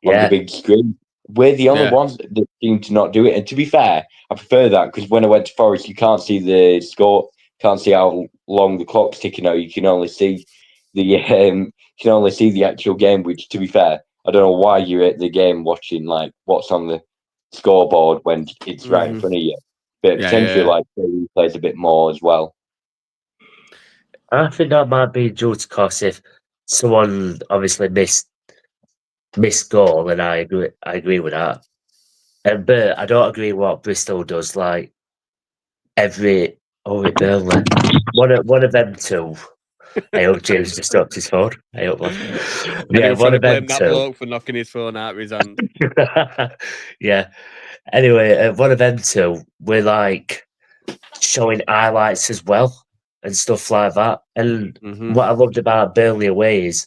Speaker 2: the big screen. We're the only ones that seem to not do it. And to be fair, I prefer that because when I went to Forest, you can't see the score, can't see how long the clock's ticking out. You can only see the actual game. Which, to be fair, I don't know why you're at the game watching like what's on the scoreboard when it's right in front of you. But potentially, like plays a bit more as well.
Speaker 4: I think that might be due to cause if someone obviously missed goal, and I agree with that. But I don't agree with what Bristol does. Like Burnley, one of them two. I hope James just stopped his phone. I hope not. Yeah,
Speaker 3: And
Speaker 4: one of them
Speaker 3: blame that
Speaker 4: two.
Speaker 3: bloke for knocking his phone out of his hand.
Speaker 4: Yeah. Anyway, one of them two, we're like showing highlights as well and stuff like that. And what I loved about Burnley away is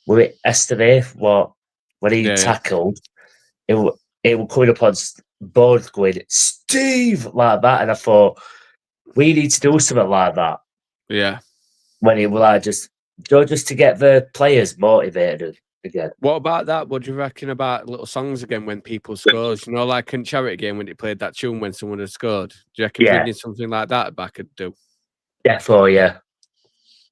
Speaker 4: with Estevez, when he tackled, it was coming up on board going, Steve, like that. And I thought, we need to do something like that.
Speaker 3: Yeah.
Speaker 4: When he was like just to get the players motivated again.
Speaker 3: What about that? What do you reckon about little songs again when people scores? You know, like in charity game when they played that tune when someone had scored. Do you reckon bringing something like that back could do?
Speaker 4: Definitely, yeah.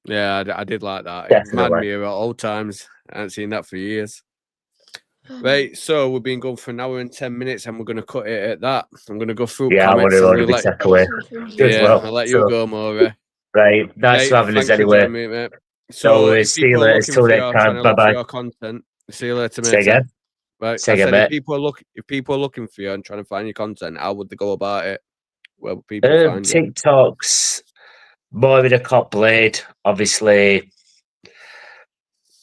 Speaker 3: Yeah, I did like that.
Speaker 4: Definitely.
Speaker 3: It reminded me of old times. I haven't seen that for years. Right, so we've been going for an hour and 10 minutes and we're going to cut it at that. I'm going to go through comments.
Speaker 4: I want to be take away.
Speaker 3: I'll let you go, Maura.
Speaker 4: Right, nice to having us anyway.
Speaker 3: Me, mate. So, if people are looking for your channel, look for your content. See you later, mate.
Speaker 4: Say again?
Speaker 3: Right, I said if people are looking for you and trying to find your content, how would they go about it? Where would people find you?
Speaker 4: TikTok's more in a cop blade, obviously.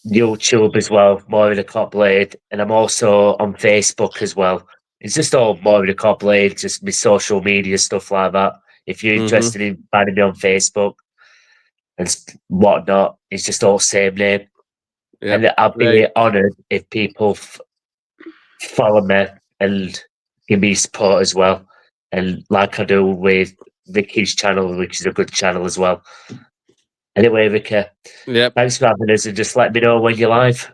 Speaker 4: YouTube as well, more in a cop blade, and I'm also on Facebook as well. It's just all more in a cop blade, just my social media stuff like that. If you're interested in finding me on Facebook and whatnot, it's just all same name. Yep. And I'll be honoured if people follow me and give me support as well. And like I do with Vicky's channel, which is a good channel as well. Anyway, Vicky, thanks for having us and just let me know when you're live.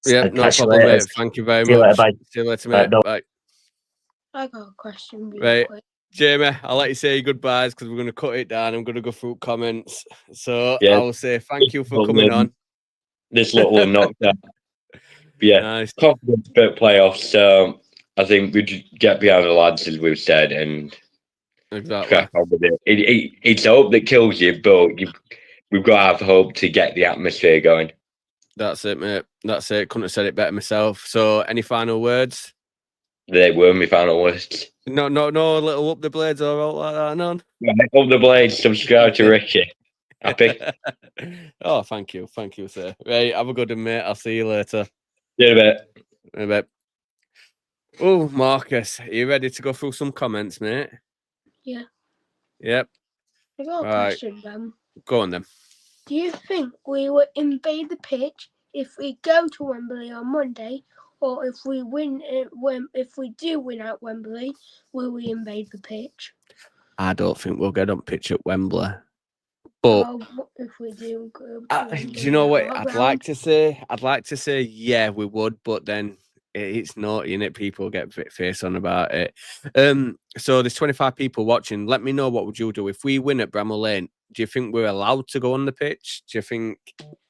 Speaker 3: Yeah, no problem, mate. Thank you very much. See you later, mate. Bye.
Speaker 1: I got a question.
Speaker 3: Right. Quick. Jamie, I'll let you say your goodbyes because we're going to cut it down. I'm going to go through comments. So I will say thank you for coming on.
Speaker 2: This little knockdown. Yeah, nice. Confidence about playoffs. So I think we just get behind the lads, as we've said, and crack on with it. It's hope that kills you, but we've got to have hope to get the atmosphere going.
Speaker 3: That's it, mate. That's it. Couldn't have said it better myself. So, any final words?
Speaker 2: They were my final words.
Speaker 3: No, little up the blades or all like that, none.
Speaker 2: Up the blades, subscribe to Ricky. Happy?
Speaker 3: Oh, thank you, sir. Right, have a good one, mate. I'll see you later.
Speaker 2: See you in
Speaker 3: a bit. Oh, Marcus, are you ready to go through some comments, mate?
Speaker 1: Yeah.
Speaker 3: Yep.
Speaker 1: I got a question, Ben.
Speaker 3: Go on, then.
Speaker 1: Do you think we will invade the pitch if we go to Wembley on Monday, or if we win if we do win at Wembley, will we invade the pitch?
Speaker 3: I don't think we'll get on pitch at Wembley. But
Speaker 1: if we do go
Speaker 3: do you know what I'd like to say? I'd like to say, yeah, we would, but then it's naughty, innit? People get a bit face on about it. So there's 25 people watching. Let me know, what would you do if we win at Bramall Lane? Do you think we're allowed to go on the pitch? Do you think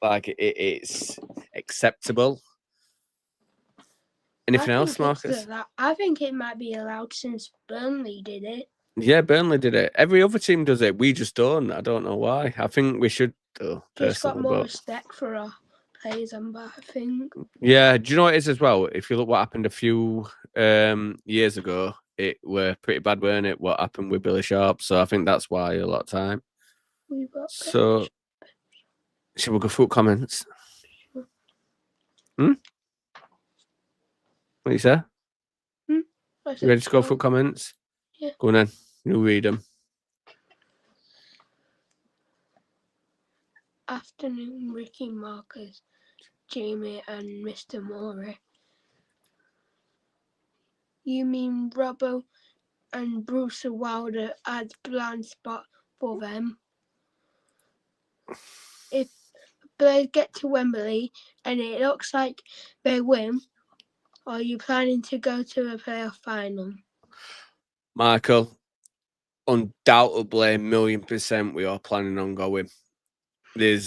Speaker 3: like it's acceptable? Anything else, Marcus?
Speaker 1: I think it might be allowed since Burnley did it.
Speaker 3: Yeah, Burnley did it. Every other team does it. We just don't. I don't know why. I think we should do.
Speaker 1: Just got more respect for our players on that, I think.
Speaker 3: Yeah, do you know what it is as well? If you look what happened a few years ago, it were pretty bad, weren't it? What happened with Billy Sharp? So I think that's why a lot of time. So should we go through comments? What you say? You ready to go through comments?
Speaker 1: Yeah.
Speaker 3: Go on then. You read them.
Speaker 1: Afternoon, Ricky, Marcus, Jamie, and Mr. Morey. You mean Robbo and Bruce Wilder as blind spot for them? If players get to Wembley and it looks like they win, are you planning to go to a playoff final?
Speaker 3: Michael, undoubtedly, 1,000,000% we are planning on going. There's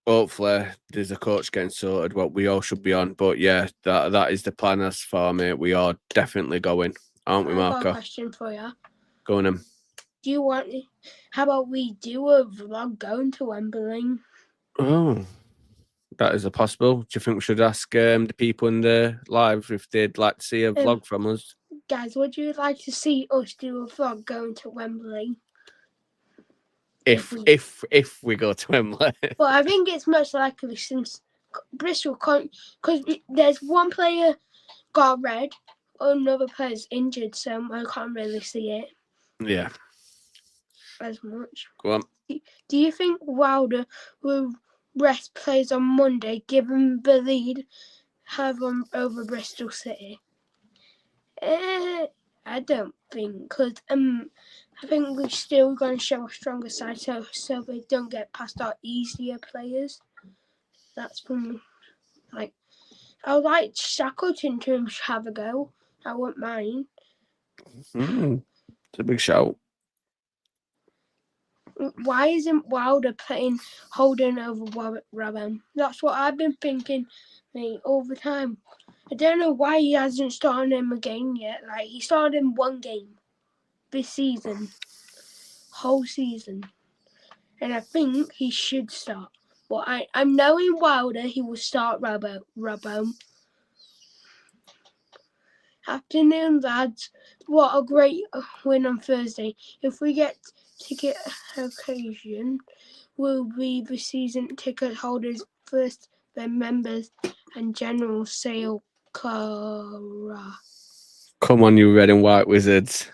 Speaker 3: hopefully there's a coach getting sorted what we all should be on. But yeah, that is the plan as far, mate. We are definitely going, aren't we, Marco?
Speaker 1: I've got a question for you.
Speaker 3: Go on then.
Speaker 1: Do you want? How about we do a vlog going to Wembley?
Speaker 3: Oh, that is a possible. Do you think we should ask the people in the live if they'd like to see a vlog from us?
Speaker 1: Guys, would you like to see us do a vlog going to Wembley?
Speaker 3: If we go to Wembley.
Speaker 1: Well, I think it's most likely since Bristol can't, because there's one player got red, another player's injured, so I can't really see it.
Speaker 3: Yeah.
Speaker 1: As much.
Speaker 3: Go on.
Speaker 1: Do you think Wilder will rest players on Monday, given the lead have them over Bristol City? I don't think, because I think we're still going to show a stronger side, so they don't get past our easier players. That's from, like, I would like Shackleton to have a go. I wouldn't mind.
Speaker 3: It's a big shout.
Speaker 1: Why isn't Wilder playing Holden over Rabham? That's what I've been thinking, mate, all the time. I don't know why he hasn't started him again yet. Like, he started in one game this season, whole season, and I think he should start. But I'm knowing Wilder, he will start Rabham. Afternoon, lads. What a great win on Thursday. If we get ticket occasion, will be the season ticket holders first, then members and general sale car.
Speaker 3: Come on, you red and white wizards.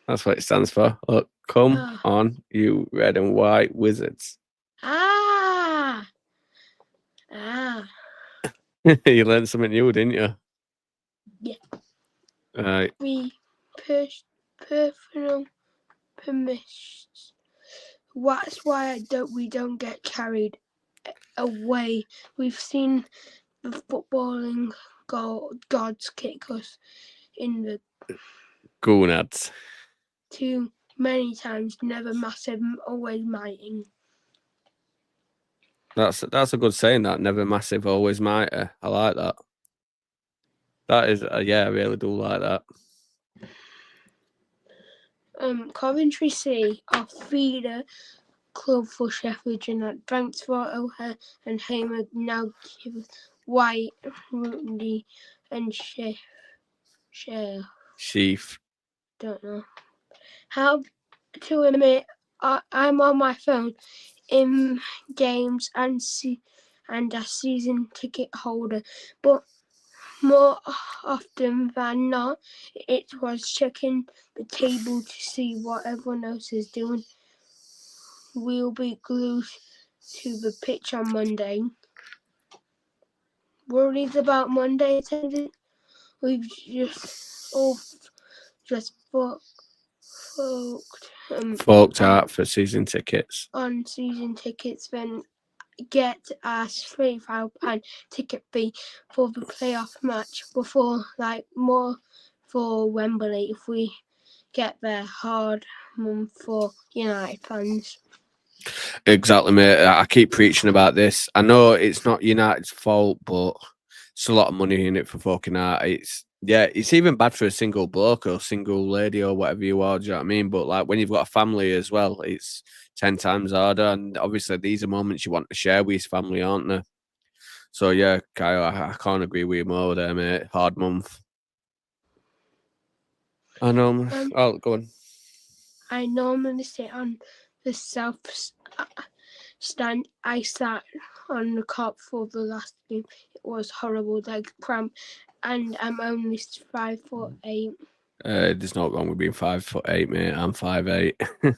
Speaker 3: That's what it stands for. Look, come on, you red and white wizards. You learned something new, didn't you?
Speaker 1: Yeah.
Speaker 3: Right.
Speaker 1: We personal permissions. That's why we don't get carried away. We've seen the footballing gods kick us in the
Speaker 3: gonads
Speaker 1: too many times. Never massive, always mighty.
Speaker 3: That's a good saying. That never massive, always mighty. I like that. That is, yeah, I really do like that.
Speaker 1: Coventry City are feeder club for Sheffield United. Thanks for O'Hare and Hamer. Now give White, Rudy, and
Speaker 3: Sheaf.
Speaker 1: Don't know. How to admit I'm on my phone in games and a season ticket holder, but more often than not, it was checking the table to see what everyone else is doing. We'll be glued to the pitch on Monday. Worries about Monday attendance? We've just thought
Speaker 3: forked out for season tickets.
Speaker 1: On season tickets, then get a £3,000 ticket fee for the playoff match before, like, more for Wembley if we get there. Hard month for United fans.
Speaker 3: Exactly, mate. I keep preaching about this. I know it's not United's fault, but it's a lot of money in it for fucking art. It's even bad for a single bloke or single lady or whatever you are. Do you know what I mean? But like when you've got a family as well, it's 10 times harder. And obviously, these are moments you want to share with his family, aren't they? So yeah, Kyle, I can't agree with you more there, mate. Hard month. I know. Oh, go on.
Speaker 1: I normally sit on the south stand. I sat on the cop for the last game. It was horrible, like cramp, and I'm only 5'8".
Speaker 3: There's no wrong with being 5'8", mate. I'm 5'8".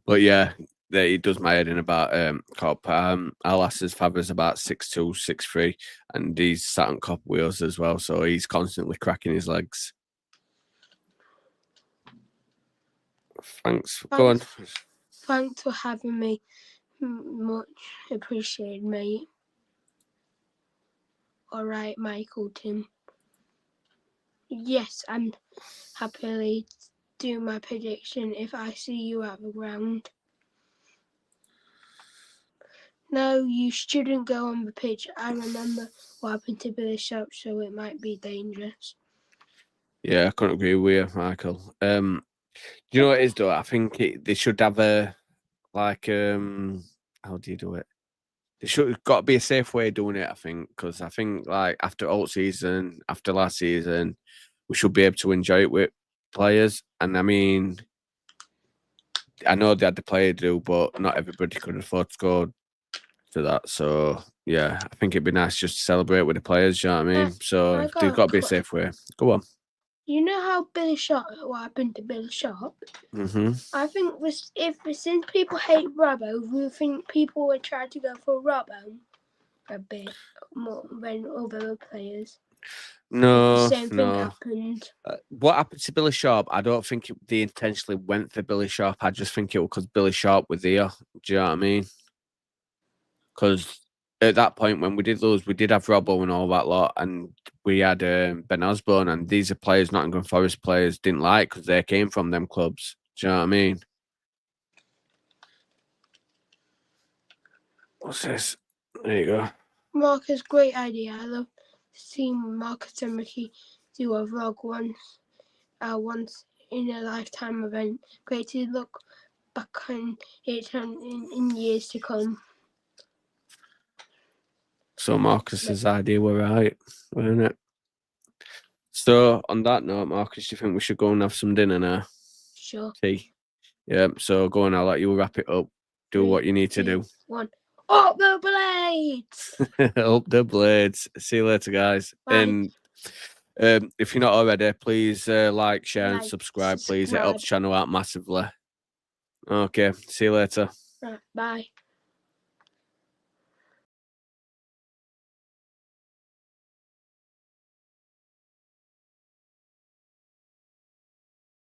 Speaker 3: But yeah, he does my head in about cop. Our lass's father's about 6'2", 6'3", and he's sat on cop wheels as well, so he's constantly cracking his legs. Thanks. Go on.
Speaker 1: Thanks for having me. Much appreciated, mate. All right, Michael, Tim. Yes, I'm happily do my prediction if I see you at the ground. No, you shouldn't go on the pitch. I remember what happened to Billy Sharp, so it might be dangerous.
Speaker 3: Yeah, I couldn't agree with you, Michael. Do you know what it is, though? I think they should have a, like, how do you do it? There should got to be a safe way of doing it, I think, because I think, like, after all season, after last season, we should be able to enjoy it with players. And I mean, I know they had the player deal, but not everybody could afford to go to that. So yeah, I think it'd be nice just to celebrate with the players. You know what I mean? So there's got to be a safe way. Go on.
Speaker 1: You know how Billy Sharp? What happened to Billy Sharp? I think since people hate Robbo, we think people would try to go for Robbo a bit more than other players.
Speaker 3: No,
Speaker 1: the same thing happened.
Speaker 3: What happened to Billy Sharp? I don't think they intentionally went for Billy Sharp. I just think it was because Billy Sharp was there. Do you know what I mean? Because at that point, when we did lose, we did have Robbo and all that lot, and we had Ben Osborne, and these are players Nottingham Forest players didn't like because they came from them clubs. Do you know what I mean? What's this? There you go.
Speaker 1: Marcus, great idea. I love seeing Marcus and Ricky do a vlog once in a lifetime event. Great to look back on it in years to come.
Speaker 3: So Marcus's idea were right, weren't it? So on that note, Marcus, do you think we should go and have some dinner now?
Speaker 1: Sure.
Speaker 3: Tea. Yeah. So go on. I'll let you wrap it up. Do what you need to do.
Speaker 1: 1. Up the blades.
Speaker 3: Up the blades. See you later, guys.
Speaker 1: Bye.
Speaker 3: And if you're not already, please like, share, and subscribe. Please, it helps the channel out massively. Okay. See you later.
Speaker 1: Right, bye.